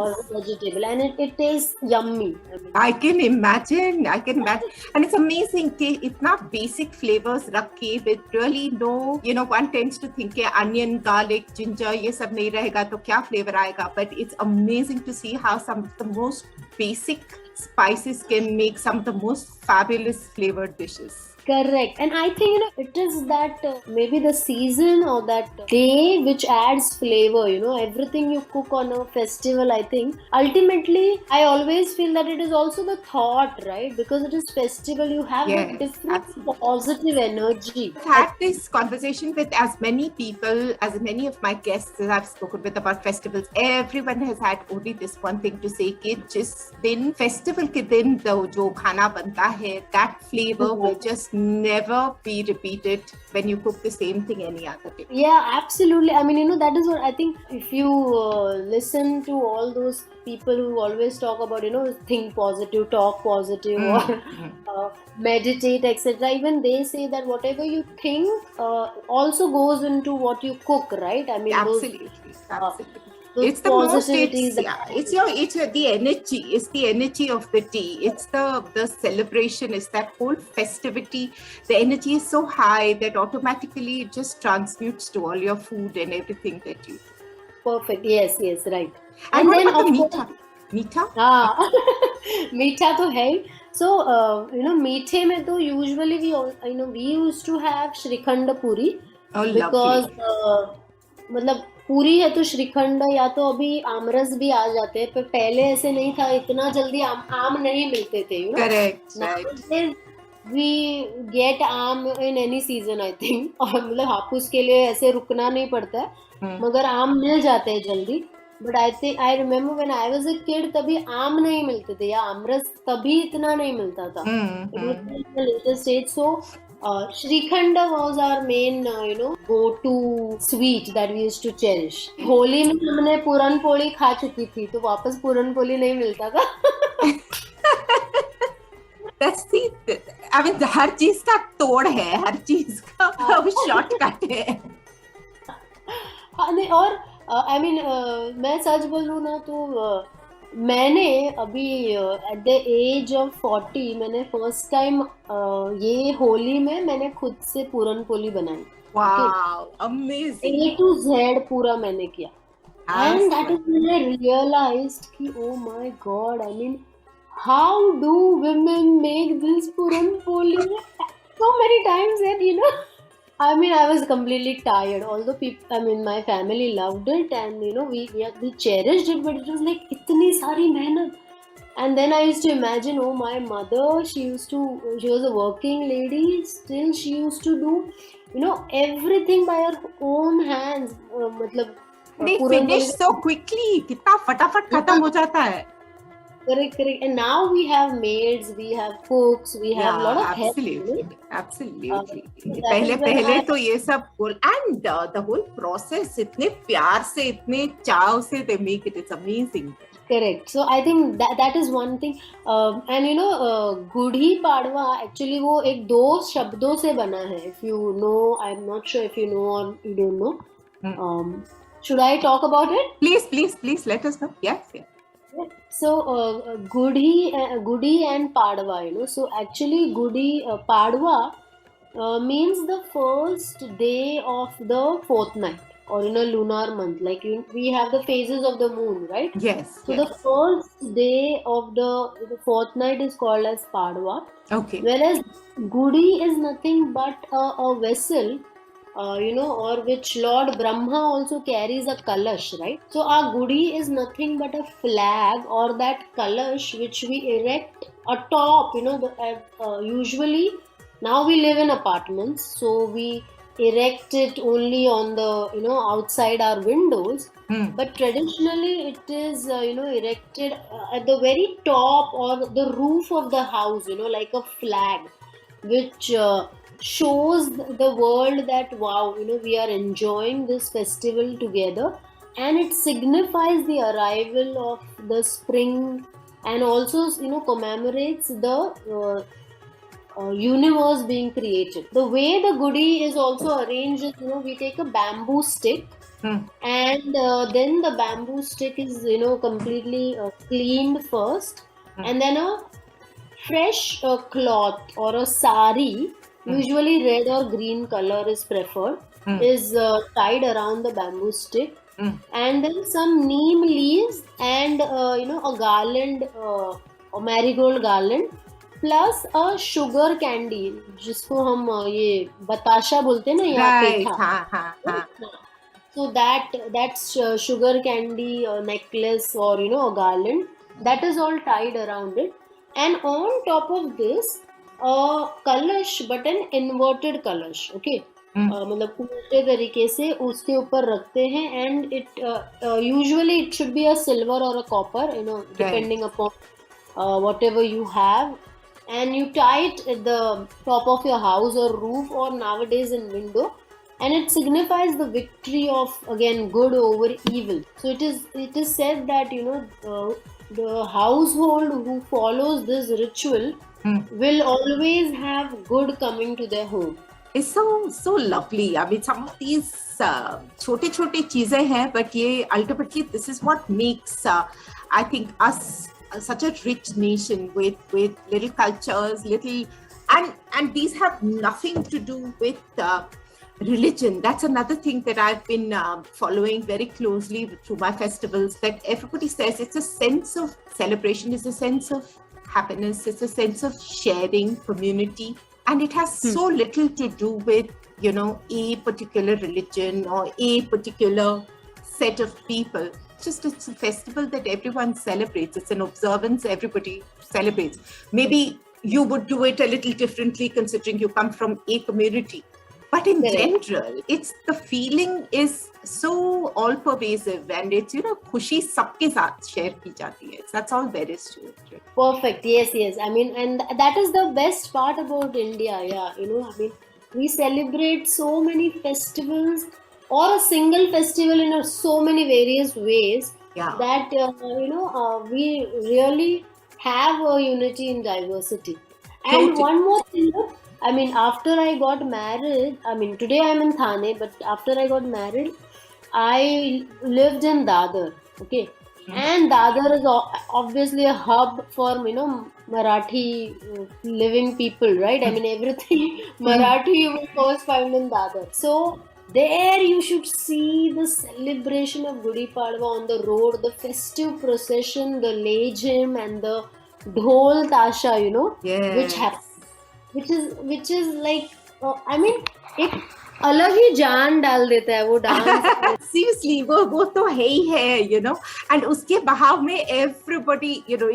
or vegetable, and it tastes yummy. I can imagine, and it's amazing. Itna basic flavors rakhe with really no, one tends to think onion, garlic, ginger, ये सब नहीं रहेगा तो क्या flavor आएगा? But it's amazing to see how some of the most basic spices can make some of the most fabulous flavored dishes. Correct. And I think it is that maybe the season or that day which adds flavor. Everything you cook on a festival, I think ultimately I always feel that it is also the thought, right? Because it is festival, you have a different positive energy. I've had this conversation with as many people, as many of my guests that I've spoken with about festivals. Everyone has had only this one thing to say, कि जिस दिन festival के दिन जो खाना बनता है, that flavor will just never be repeated when you cook the same thing any other day. Yeah, absolutely. I mean, that is what I think. If you listen to all those people who always talk about, think positive, talk positive, or meditate, etc., even they say that whatever you think also goes into what you cook, right? I mean, absolutely. It's the most, it's the energy. It's the energy of the day. It's the celebration. It's that whole festivity. The energy is so high that automatically it just transmutes to all your food and everything that you do. Perfect. Yes, right. And then of course, मीठा? मीठा तो है. So मीठे में तो usually we used to have shrikhand पूरी, because मतलब पूरी है तो श्रीखंड, या तो अभी आमरस भी आ जाते हैं, पर पहले ऐसे नहीं था, इतना जल्दी आम नहीं मिलते थे. Correct. We get आम in any season, I think. और मतलब हापुस के लिए ऐसे रुकना नहीं पड़ता है, मगर आम मिल जाते हैं जल्दी. But I remember when I was a kid, तभी आम नहीं मिलते थे, या आमरस तभी इतना नहीं मिलता था. It was in the later stage. So Shrikhanda was our main, go-to sweet that we used to cherish. Holi में हमने पूरन पोली खा चुकी थी, तो वापस पूरन पोली नहीं मिलता था. That's the, I mean, हर चीज का तोड़ है, हर चीज का शॉर्टकट है. और I mean, मैं सच बोलूँ ना तो मैंने अभी at the age of 40 मैंने first time ये होली में मैंने खुद से पूरन पोली बनाई. Wow, amazing. A to Z पूरा मैंने किया. And that is when I realized कि oh my God, I mean, how do women make this puran poli? So many times that, I mean, I was completely tired. Although people, I mean, my family loved it, and we cherished it, but it was like itni sari mehnat. And then I used to imagine, oh, my mother, she was a working lady, still she used to do, everything by her own hands. they finish so quickly, कितना फटाफट खत्म हो जाता है. Correct. And now we have maids, we have cooks, we have a lot of help. Absolutely. पहले तो ये सब and the whole process इतने प्यार से, इतने चाव से they make it. It's amazing. Correct. So I think that is one thing. And you know, Gudi Padwa actually वो एक दो शब्दों से बना है. If you know, I'm not sure if you know or you don't know. Should I talk about it? Please let us know. Yes. So Gudi and Padwa, you know. So actually Gudi Padwa means the first day of the fortnight, or in a lunar month. Like we have the phases of the moon, right? Yes. So the first day of the fortnight is called as Padwa. Okay. Whereas Gudi is nothing but a vessel, you know, or which Lord Brahma also carries a kalash, right? So our Gudi is nothing but a flag or that kalash which we erect atop, you know, usually now we live in apartments, so we erect it only on the, you know, outside our windows. But traditionally it is, you know, erected at the very top or the roof of the house, you know, like a flag, which shows the world that wow, you know, we are enjoying this festival together, and it signifies the arrival of the spring, and also, you know, commemorates the universe being created. The way the Gudi is also arranged is, you know, we take a bamboo stick, and then the bamboo stick is, you know, completely cleaned first, and then a fresh cloth or a sari, usually red or green color is preferred, is tied around the bamboo stick, and then some neem leaves and you know, a garland, a marigold garland, plus a sugar candy, जिसको हम ये बताशा बोलते हैं ना यहाँ पे था. So that's sugar candy necklace or, you know, a garland, that is all tied around it, and on top of this a कलश, but an inverted कलश. Okay. मतलब उल्टे तरीके से उसके ऊपर रखते हैं, and it usually it should be a silver or a copper, you know, depending upon whatever you have, and you tie it at the top of your house or roof, or nowadays in window, and it signifies the victory of, again, good over evil. So it is said that, you know, the household who follows this ritual will always have good coming to their home. It's so lovely. I mean, some of these छोटे चीजें हैं, but ये ultimately this is what makes I think us such a rich nation with little cultures, and these have nothing to do with religion. That's another thing that I've been following very closely through my festivals, that everybody says it's a sense of celebration, it's a sense of happiness, it's a sense of sharing, community, and it has so little to do with, you know, a particular religion or a particular set of people. It's a festival that everyone celebrates. It's an observance everybody celebrates. Maybe you would do it a little differently considering you come from a community. But in general, it's the feeling is so all pervasive, and it's, you know, खुशी सबके साथ share की जाती है. That's all there is to it. Perfect. Yes. I mean, and that is the best part about India. Yeah, you know, I mean, we celebrate so many festivals, or a single festival in so many various ways, that you know, we really have a unity in diversity. And one more thing, I mean, after I got married, I mean, today I'm in Thane, but after I got married, I lived in Dadar. Okay. And Dadar is obviously a hub for, you know, Marathi living people, right? I mean, everything Marathi you will first find in Dadar. So there you should see the celebration of Gudi Padwa on the road, the festive procession, the lejim and the dhol tasha, you know, which happens. Which is like, I mean, एक अलग ही जान डाल देता है वो dance. Seriously, वो तो है ही है, you know, and उसके बहाव में everybody, you know,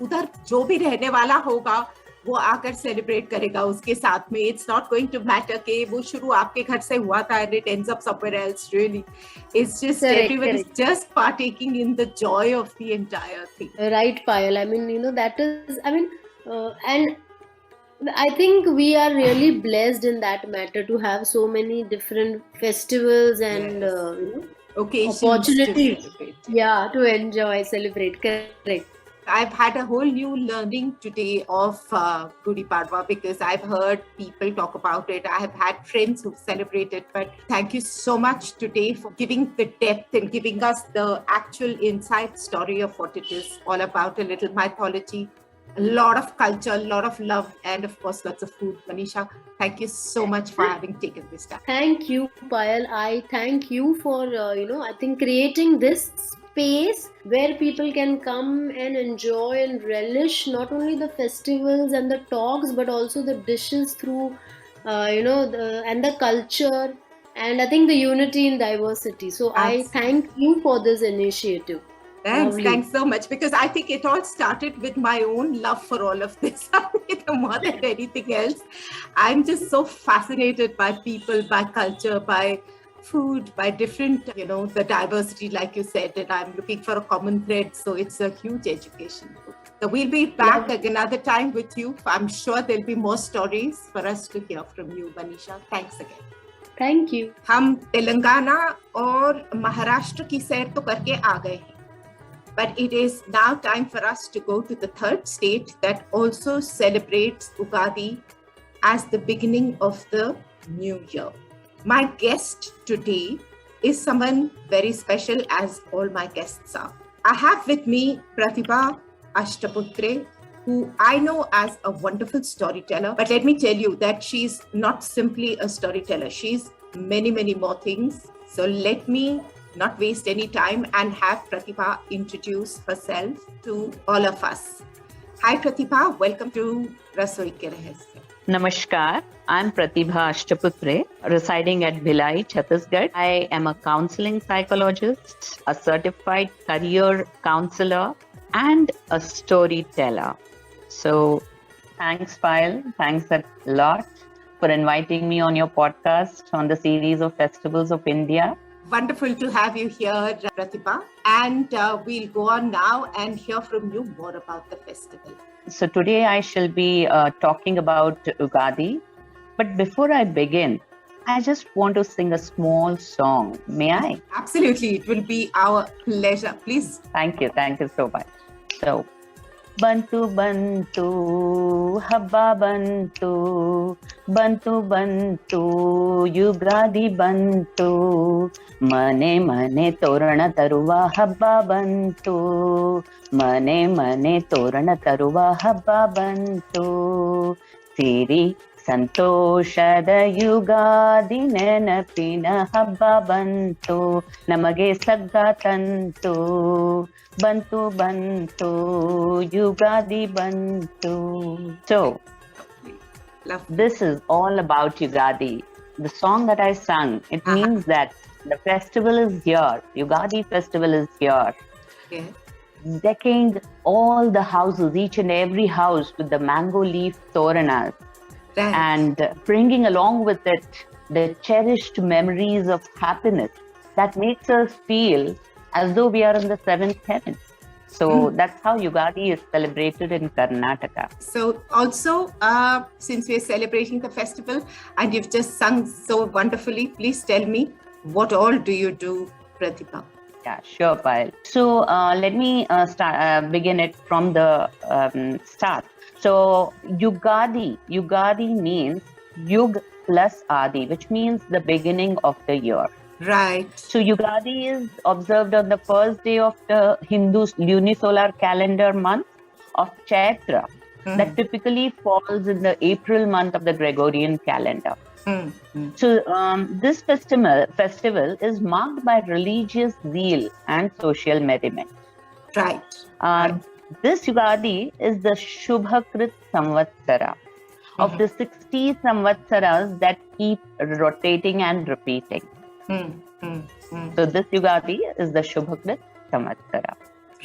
उधर जो भी रहने वाला होगा, वो आकर सेलिब्रेट करेगा उसके साथ में. It's not going to matter कि वो शुरू आपके घर से हुआ था and it ends up somewhere else. Really, it's just everyone is just partaking in the joy of the entire thing. Right, Payal. I mean, that is, and I think we are really blessed in that matter to have so many different festivals and occasions opportunities. To celebrate. Yeah, to enjoy, celebrate. Correct. I've had a whole new learning today of Gudi Padwa because I've heard people talk about it. I have had friends who've celebrated, but thank you so much today for giving the depth and giving us the actual inside story of what it is all about, a little mythology, a lot of culture, a lot of love, and of course, lots of food. Manisha, thank you so much for having taken this time. Thank you, Payal. I thank you for, I think creating this space where people can come and enjoy and relish not only the festivals and the talks, but also the dishes through, and the culture, and I think the unity in diversity. So I thank you for this initiative. Thanks so much, because I think it all started with my own love for all of this. More than anything else, I'm just so fascinated by people, by culture, by food, by different, the diversity, like you said, and I'm looking for a common thread. So it's a huge education. So we'll be back another time with you. I'm sure there'll be more stories for us to hear from you, Manisha. Thanks again. Thank you. हम तेलंगाना और महाराष्ट्र की सैर तो करके आ गए हैं. But it is now time for us to go to the third state that also celebrates Ugadi as the beginning of the new year. My guest today is someone very special, as all my guests are. I have with me Pratibha Ashtaputre, who I know as a wonderful storyteller. But let me tell you that she's not simply a storyteller. She's many, many more things. So let me not waste any time and have Pratibha introduce herself to all of us. Hi Pratibha, welcome to Rasoi ke Rahasya. Namaskar, I'm Pratibha Ashtaputre, residing at Bhilai, Chhattisgarh. I am a counseling psychologist, a certified career counselor, and a storyteller. So thanks, Payal. Thanks a lot for inviting me on your podcast on the series of festivals of India. Wonderful to have you here, Pratibha. And we'll go on now and hear from you more about the festival. So today I shall be talking about Ugadi. But before I begin, I just want to sing a small song. May I? Absolutely. It will be our pleasure. Please. Thank you so much. So, Bantu Bantu, Habba Bantu, Bantu Bantu, Ugadi Bantu, Mane Mane Torana Taruva Habba Bantu, Mane Mane Torana Taruva Habba Bantu, Siri ಸಂತೋಷದ ಯುಗಾದಿ ನೆನಪಿನ ಹಬ್ಬ ಬಂತು ನಮಗೆ ಸಗ್ಗ ತಂತು ಬಂತು ಬಂತು ಯುಗಾದಿ ಬಂತು. So this is all about Ugadi. The song that I sung, it means that the festival is here. Ugadi festival is here. Yeah. Decking all the houses, each and every house with the mango leaf toranas. Right. And bringing along with it the cherished memories of happiness that makes us feel as though we are in the seventh heaven. So that's how Ugadi is celebrated in Karnataka. So also, since we're celebrating the festival and you've just sung so wonderfully, please tell me, what all do you do, Pratibha? Yeah, sure, Payal. So let me begin it from the start. So Ugadi means Yug plus Adi, which means the beginning of the year. Right. So Ugadi is observed on the first day of the Hindu lunisolar calendar month of Chaitra, that typically falls in the April month of the Gregorian calendar. So this festival is marked by religious zeal and social merriment. Right. This Ugadi is the Shubhakrit Samvatsara of the 60 Samvatsaras that keep rotating and repeating. So this Ugadi is the Shubhakrit Samvatsara.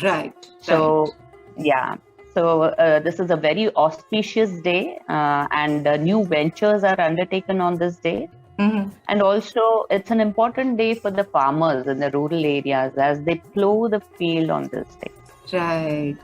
Right. So, yeah. So this is a very auspicious day, and new ventures are undertaken on this day. And also, it's an important day for the farmers in the rural areas as they plow the field on this day. Right.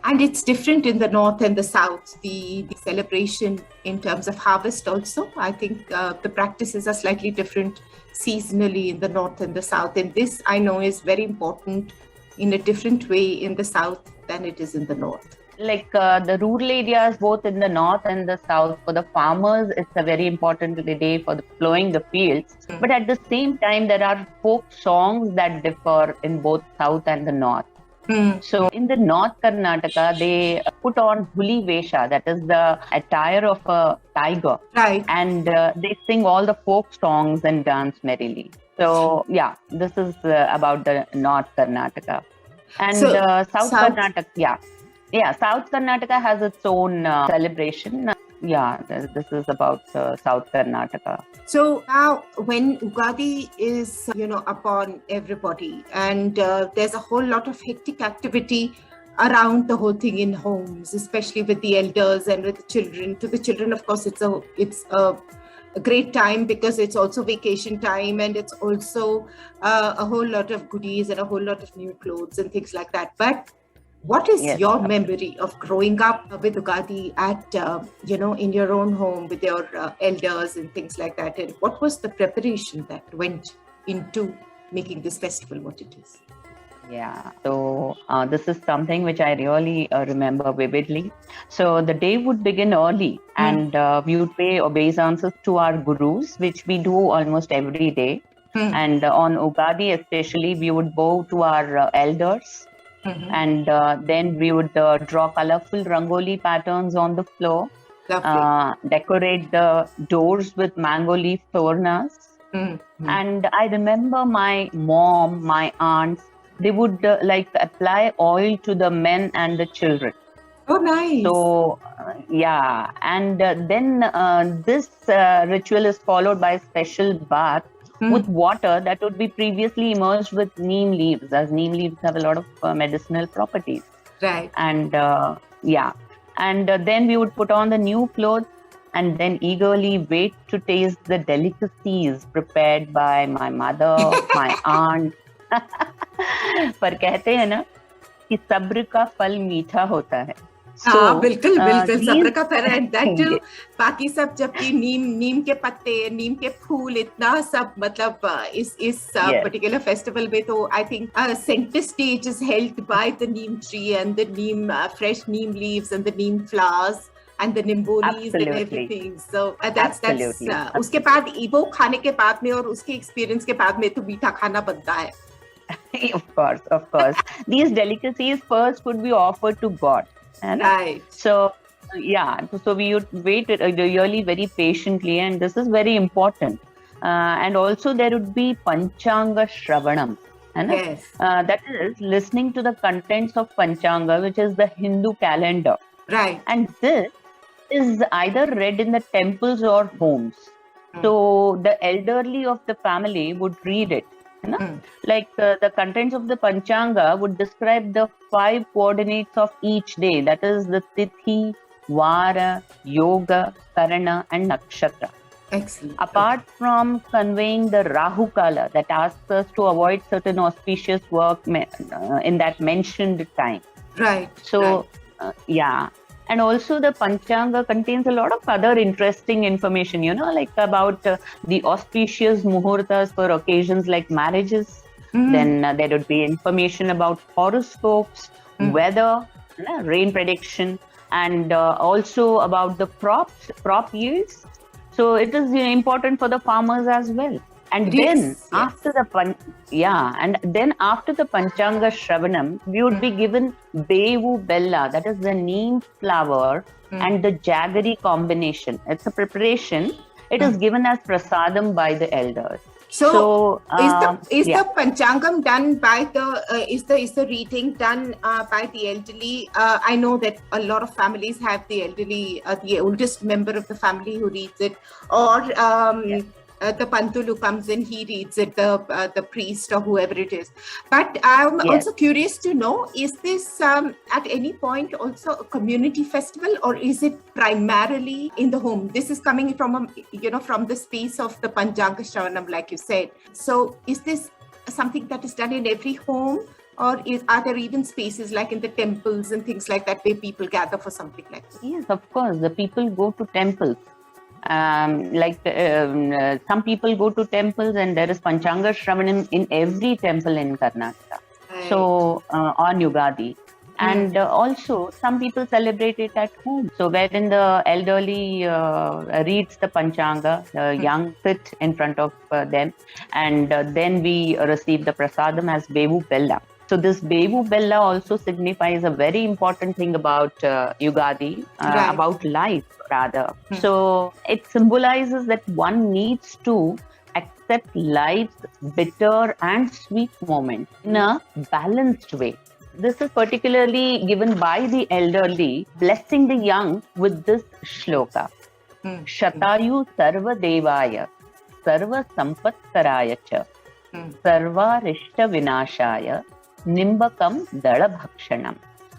And it's different in the north and the south, the celebration in terms of harvest also. I think the practices are slightly different seasonally in the north and the south. And this, I know, is very important in a different way in the south than it is in the north. Like the rural areas, both in the north and the south, for the farmers, it's a very important day for plowing the fields. But at the same time, there are folk songs that differ in both south and the north. So in the North Karnataka, they put on Huli Vesha, that is the attire of a tiger. Right. And they sing all the folk songs and dance merrily. So yeah, this is about the North Karnataka. And South Karnataka, South Karnataka has its own celebration. This is about South Karnataka. So now when Ugadi is, upon everybody, and there's a whole lot of hectic activity around the whole thing in homes, especially with the elders and with the children. To the children, of course, it's a great time because it's also vacation time, and it's also a whole lot of goodies and a whole lot of new clothes and things like that. But what is your memory of growing up with Ugadi at, in your own home with your elders and things like that? And what was the preparation that went into making this festival what it is? Yeah, so this is something which I really remember vividly. So the day would begin early, and we would pay obeisances to our gurus, which we do almost every day. And on Ugadi especially, we would bow to our elders. And then we would draw colorful rangoli patterns on the floor, decorate the doors with mango leaf tornas. And I remember my mom, my aunts, they would apply oil to the men and the children. Oh, nice. So, and then this ritual is followed by a special bath with water that would be previously immersed with neem leaves, as neem leaves have a lot of medicinal properties. Right. And then we would put on the new clothes and then eagerly wait to taste the delicacies prepared by my mother, my aunt. पर कहते हैं ना कि सब्र का फल मीठा होता है. बिल्कुल सब्र का फल है. दैट टू बाकी सब जबकि नीम के पत्ते, नीम के फूल, इतना सब मतलब इस पर्टिकुलर फेस्टिवल में तो I think centre stage is held by the Neem tree and the Neem fresh Neem leaves and the Neem flowers and the nimbolis and everything. So that's उसके बाद वो खाने के बाद में और उसके एक्सपीरियंस के बाद में तो मीठा खाना बनता है. Of course. These delicacies first would be offered to God. Right. So we would wait really very patiently, and this is very important. And also there would be Panchanga Shravanam. Yes. That is listening to the contents of Panchanga, which is the Hindu calendar. Right. And this is either read in the temples or homes. So the elderly of the family would read it. Like the contents of the Panchanga would describe the 5 coordinates of each day. That is the Tithi, Vara, Yoga, Karana and Nakshatra. Excellent. Apart from conveying the Rahu Kala that asks us to avoid certain auspicious work in that mentioned time. Right. So, And also the Panchanga contains a lot of other interesting information, like about the auspicious muhurtas for occasions like marriages. Then there would be information about horoscopes, weather, rain prediction, and also about the crop yields. So it is important for the farmers as well. And then after the Panchanga Shravanam, we would be given Bevu Bella, that is the neem flower and the jaggery combination. It's a preparation. It is given as prasadam by the elders. So is the Panchangam done by is the reading done by the elderly? I know that a lot of families have the elderly, the oldest member of the family who reads it, or the Pantulu comes in, he reads it, the priest or whoever it is. But I'm also curious to know, is this at any point also a community festival, or is it primarily in the home? This is coming from from the space of the Panchanga Shravanam, like you said. So is this something that is done in every home, or are there even spaces like in the temples and things like that where people gather for something like that? Yes, of course. The people go to temples. Some people go to temples, and there is Panchanga Shravanam in every temple in Karnataka. Right. So on Ugadi. And also, some people celebrate it at home. So wherein the elderly reads the Panchanga, the young sit in front of them, and then we receive the prasadam as Bevu Bella. So this Bevu Bella also signifies a very important thing about Ugadi, about life rather. So it symbolizes that one needs to accept life's bitter and sweet moments in a balanced way. This is particularly given by the elderly, blessing the young with this shloka. Shatayu sarva devaya, sarva sampatkaraya cha, sarva rishta vinashaya, nimbakam dala bhakshanam.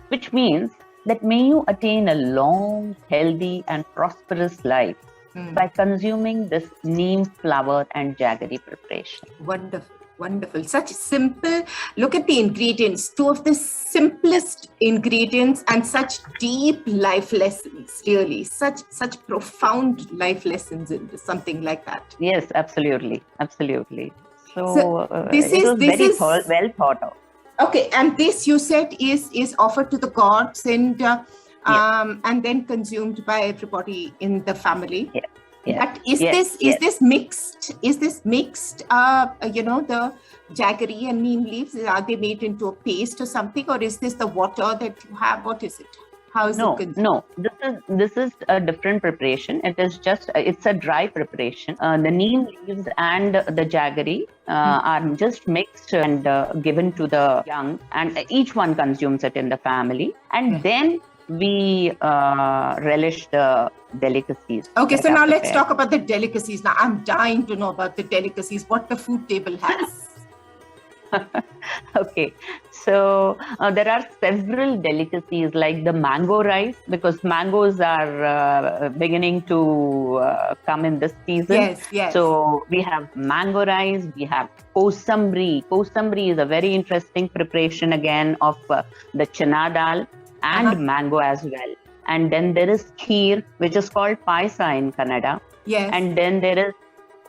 Which means that may you attain a long, healthy and prosperous life by consuming this neem flower and jaggery preparation. Wonderful. Wonderful. Such simple, look at the ingredients, two of the simplest ingredients and such deep life lessons, really, such profound life lessons in something like that. Yes, absolutely. Absolutely. So this is well thought of. Okay, and this you said is offered to the gods and then consumed by everybody in the family. Yeah. But is this mixed? Is this mixed? The jaggery and neem leaves, are they made into a paste or something, or is this the water that you have? What is it? How is it consumed? No. This is a different preparation. It is it's a dry preparation. The neem leaves and the jaggery are just mixed and given to the young, and each one consumes it in the family, and then we relish the delicacies. Okay, so now let's talk about the delicacies. Now I'm dying to know about the delicacies, what the food table has. Okay, so there are several delicacies like the mango rice, because mangoes are beginning to come in this season. Yes. So we have mango rice, we have kosamri. Kosamri is a very interesting preparation again of the chana dal and mango as well. And then there is kheer, which is called paisa in Kannada. Yes. And then there is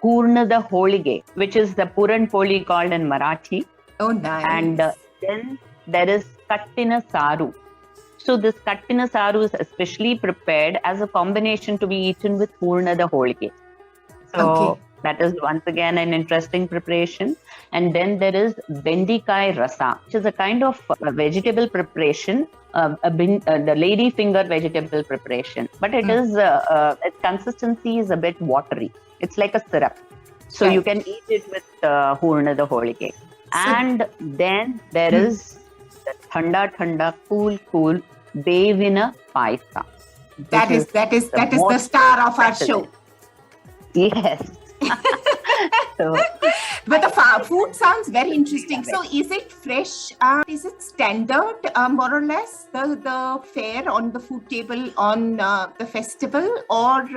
Purnada Holige, which is the Puran Poli called in Marathi. Oh, nice. And then there is Kattina Saru. So this Kattina Saru is especially prepared as a combination to be eaten with Purnada Holige. So that is once again an interesting preparation. And then there is Bendikai Rasa, which is a kind of vegetable preparation, the lady finger vegetable preparation. But it is, its consistency is a bit watery. It's like a syrup. So you can eat it with Purnada Holige. And then there is the Thanda, cool, Devina Paisa. That is the star of our show. Yes. But the food sounds very interesting. So is it fresh? Is it standard, more or less, the fare on the food table on the festival? Or,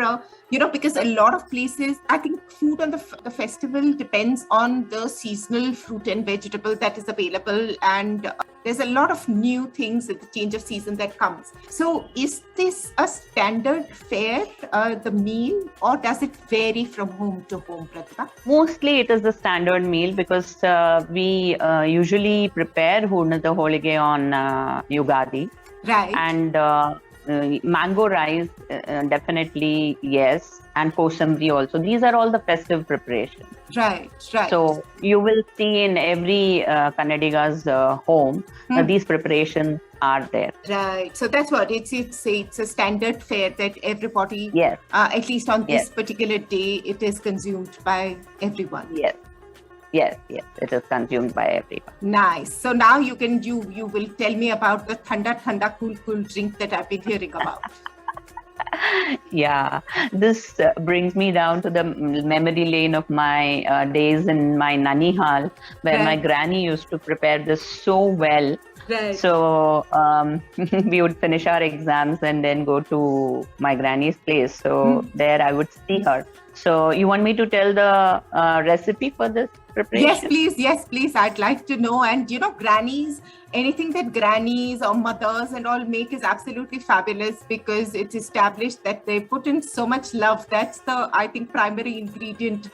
because a lot of places, I think food on the festival depends on the seasonal fruit and vegetable that is available. And there's a lot of new things at the change of season that comes. So is this a standard fare, the meal, or does it vary from home to home, Pratibha? Mostly it is the standard meal, because we usually prepare Purnada Holige on Ugadi. Right. And mango rice, definitely, yes. And kosamri also. These are all the festive preparations. Right. So you will see in every Kannadiga's home, these preparations are there. Right. So that's what it's a standard fare that everybody, at least on this particular day, it is consumed by everyone. Yes, it is consumed by everyone. Nice. So now you will tell me about the thanda cool drink that I've been hearing about. Yeah, this brings me down to the memory lane of my days in my Nanihal, where my Right. granny used to prepare this so well. Right. So we would finish our exams and then go to my granny's place. So there I would see her. So you want me to tell the recipe for this preparation? Yes, please. Yes, please. I'd like to know. And grannies, anything that grannies or mothers and all make is absolutely fabulous, because it's established that they put in so much love. That's the, I think, primary ingredient,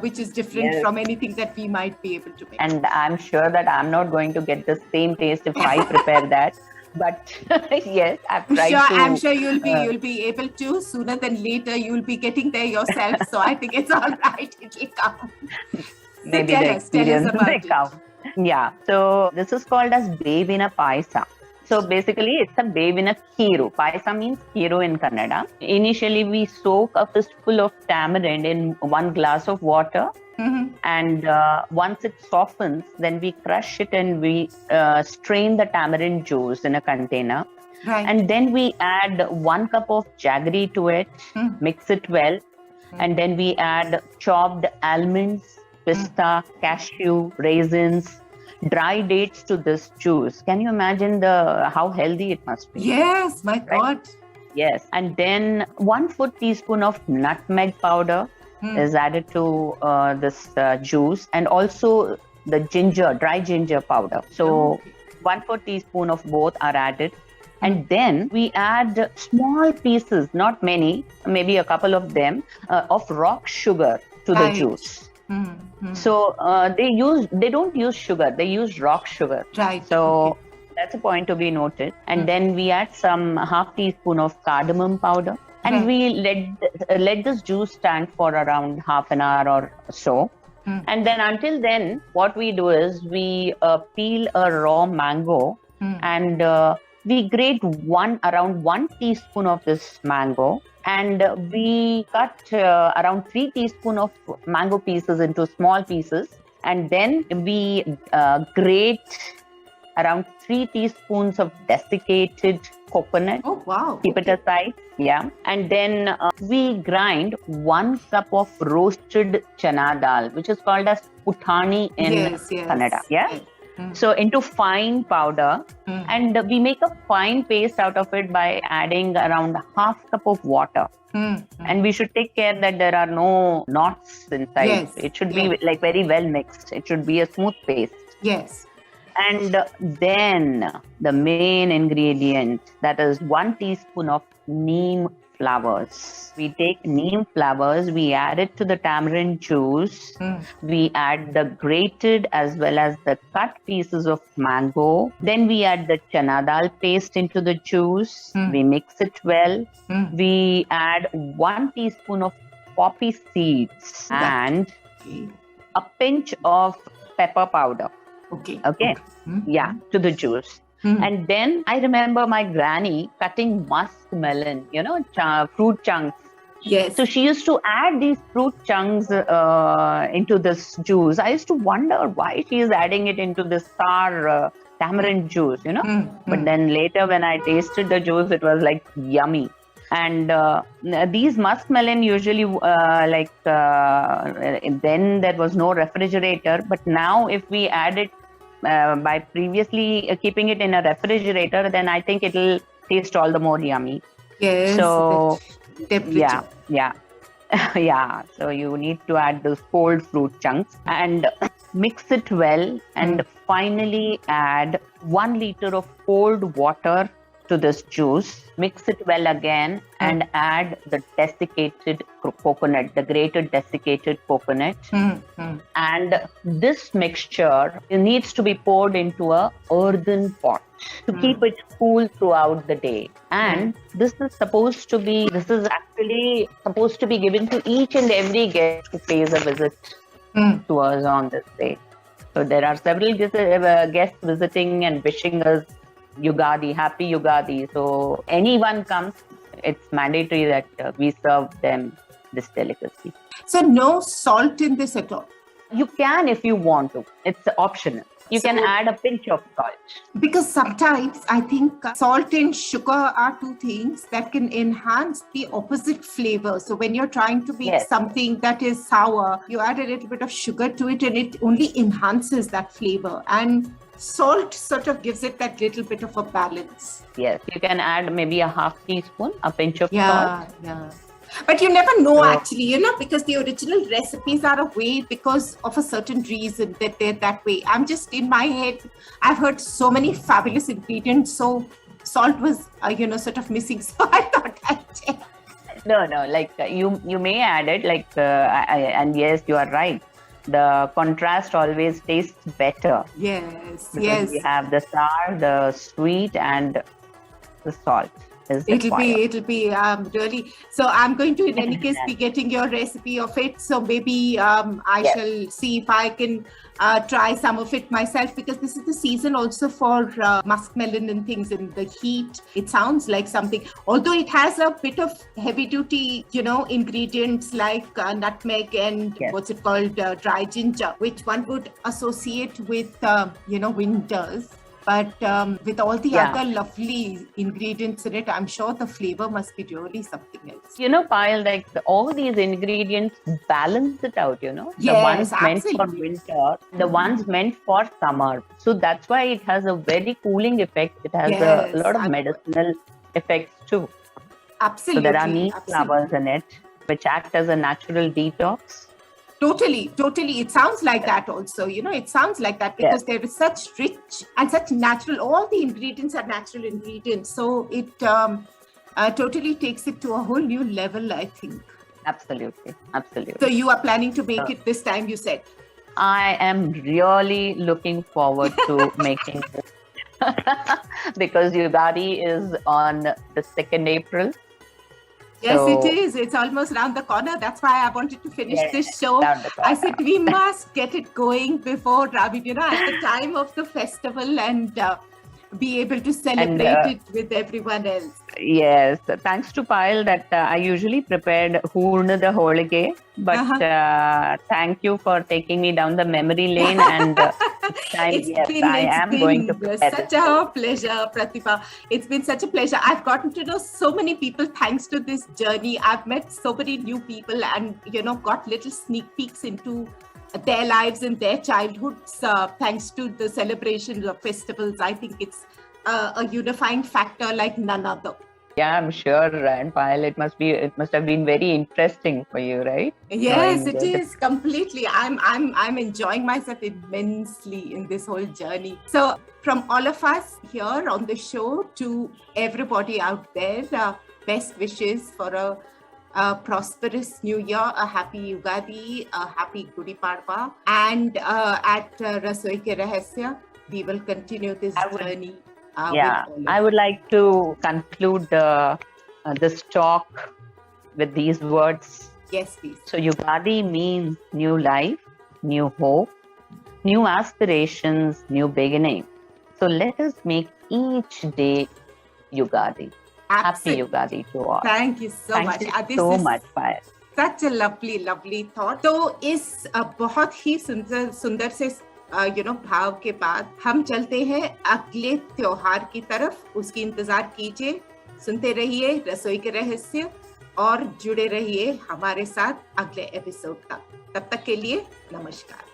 which is different Yes. from anything that we might be able to make. And I'm sure that I'm not going to get the same taste if I prepare that. But yes, I've tried to. I'm sure you'll be able to. Sooner than later, you'll be getting there yourself. So I think it's all right. It'll come. Maybe tell the us experience about may it. count. Yeah. So this is called as Bevina Paisa. So basically, it's a Bevina Kiru. Paisa means Kiru in Kannada. Initially, we soak a fistful of tamarind in 1 glass of water. Mm-hmm. And once it softens, then we crush it and we strain the tamarind juice in a container. Right. And then we add 1 cup of jaggery to it, mix it well. And then we add chopped almonds, pista, cashew, raisins, dry dates to this juice. Can you imagine how healthy it must be? Yes, my God. Yes. And then 1/4 teaspoon of nutmeg powder is added to this juice, and also the dry ginger powder. So 1/4 teaspoon of both are added. And then we add small pieces, not many, maybe a couple of them, of rock sugar to the juice. So they don't use sugar, they use rock sugar. Right. So that's a point to be noted. And then we add some 1/2 teaspoon of cardamom powder. And we let this juice stand for around half an hour or so. And then until then, what we do is we peel a raw mango and we grate around 1 teaspoon of this mango. And we cut around 3 teaspoons of mango pieces into small pieces. And then we grate around 3 teaspoons of desiccated coconut. Oh, wow. Keep it aside. Yeah. And then we grind 1 cup of roasted chana dal, which is called as putani in Kannada. Yeah. Yes. So into fine powder, and we make a fine paste out of it by adding around 1/2 cup of water. And we should take care that there are no knots inside. Yes. It should be like very well mixed. It should be a smooth paste. Yes. And then the main ingredient, that is 1 teaspoon of neem flowers. We take neem flowers, we add it to the tamarind juice. We add the grated as well as the cut pieces of mango. Then we add the chana dal paste into the juice. We mix it well. We add 1 teaspoon of poppy seeds and a pinch of pepper powder. Okay. Yeah, to the juice. And then I remember my granny cutting musk melon, fruit chunks. Yes. So she used to add these fruit chunks into this juice. I used to wonder why she is adding it into this sour tamarind juice, But then later when I tasted the juice, it was like yummy. And these musk melon usually then there was no refrigerator. But now if we add it by previously keeping it in a refrigerator, then I think it'll taste all the more yummy. Yes. So temperature. Yeah. So you need to add those cold fruit chunks and mix it well. And finally add 1 liter of cold water to this juice. Mix it well again and add the desiccated coconut, the grated desiccated coconut. And this mixture needs to be poured into a earthen pot to keep it cool throughout the day. And this is actually supposed to be given to each and every guest who pays a visit to us on this day. So there are several guests visiting and wishing us Ugadi, happy Ugadi. So anyone comes, it's mandatory that we serve them this delicacy. So no salt in this at all? You can if you want to. It's optional. You can add a pinch of salt. Because sometimes I think salt and sugar are two things that can enhance the opposite flavor. So when you're trying to make something that is sour, you add a little bit of sugar to it and it only enhances that flavor. And salt sort of gives it that little bit of a balance. Yes, you can add maybe a half teaspoon, a pinch of salt. Yeah. But you never know actually, because the original recipes are a way because of a certain reason that they're that way. I'm just in my head, I've heard so many fabulous ingredients. So salt was, sort of missing. So I thought I'd check. No, like you may add it and yes, you are right. The contrast always tastes better. Yes. We have the sour, the sweet and the salt. It'll be really. So I'm going to, in any case, be getting your recipe of it. So maybe I shall see if I can try some of it myself, because this is the season also for muskmelon and things in the heat. It sounds like something, although it has a bit of heavy duty, ingredients like nutmeg and what's it called, dry ginger, which one would associate with, winters. But with all the other lovely ingredients in it, I'm sure the flavor must be really something else. Payal, like all these ingredients balance it out, The ones meant for winter, the ones meant for summer. So that's why it has a very cooling effect. It has a lot of medicinal effects too. Absolutely. So there are neat flowers in it, which act as a natural detox. Totally. It sounds like that also, it sounds like that because there is such rich and such natural, all the ingredients are natural ingredients. So it totally takes it to a whole new level, I think. Absolutely. So you are planning to make it this time, you said? I am really looking forward to making this because Ugadi is on the 2nd April. Yes, it is. It's almost around the corner. That's why I wanted to finish this show. I said we must get it going before, at the time of the festival and be able to celebrate it with everyone else. Yes. Thanks to Payal that I usually prepared Hurna the Holige, but thank you for taking me down the memory lane and I am going to prepare such a pleasure, Pratibha. It's been such a pleasure. I've gotten to know so many people thanks to this journey. I've met so many new people and, got little sneak peeks into their lives and their childhoods thanks to the celebrations of festivals. I think it's a unifying factor like none other. Yeah, I'm sure. And Payal, it must have been very interesting for you, right? Yes, it is completely. I'm enjoying myself immensely in this whole journey. So from all of us here on the show to everybody out there, best wishes for a prosperous new year, a happy Ugadi, a happy Gudi Padwa, and at Rasoi ke Rahasya, we will continue this journey. I would like to conclude this talk with these words. Yes, please. So Ugadi means new life, new hope, new aspirations, new beginning. So let us make each day Ugadi. Absolutely. Happy Ugadi to all. Thank you so much. Thank you so much, Payal. Such a lovely thought. तो इस बहुत ही सुंदर से भाव के बाद हम चलते हैं अगले त्योहार की तरफ. उसकी इंतजार कीजिए, सुनते रहिए रसोई के रहस्य और जुड़े रहिए हमारे साथ अगले एपिसोड तक. तब तक के लिए नमस्कार.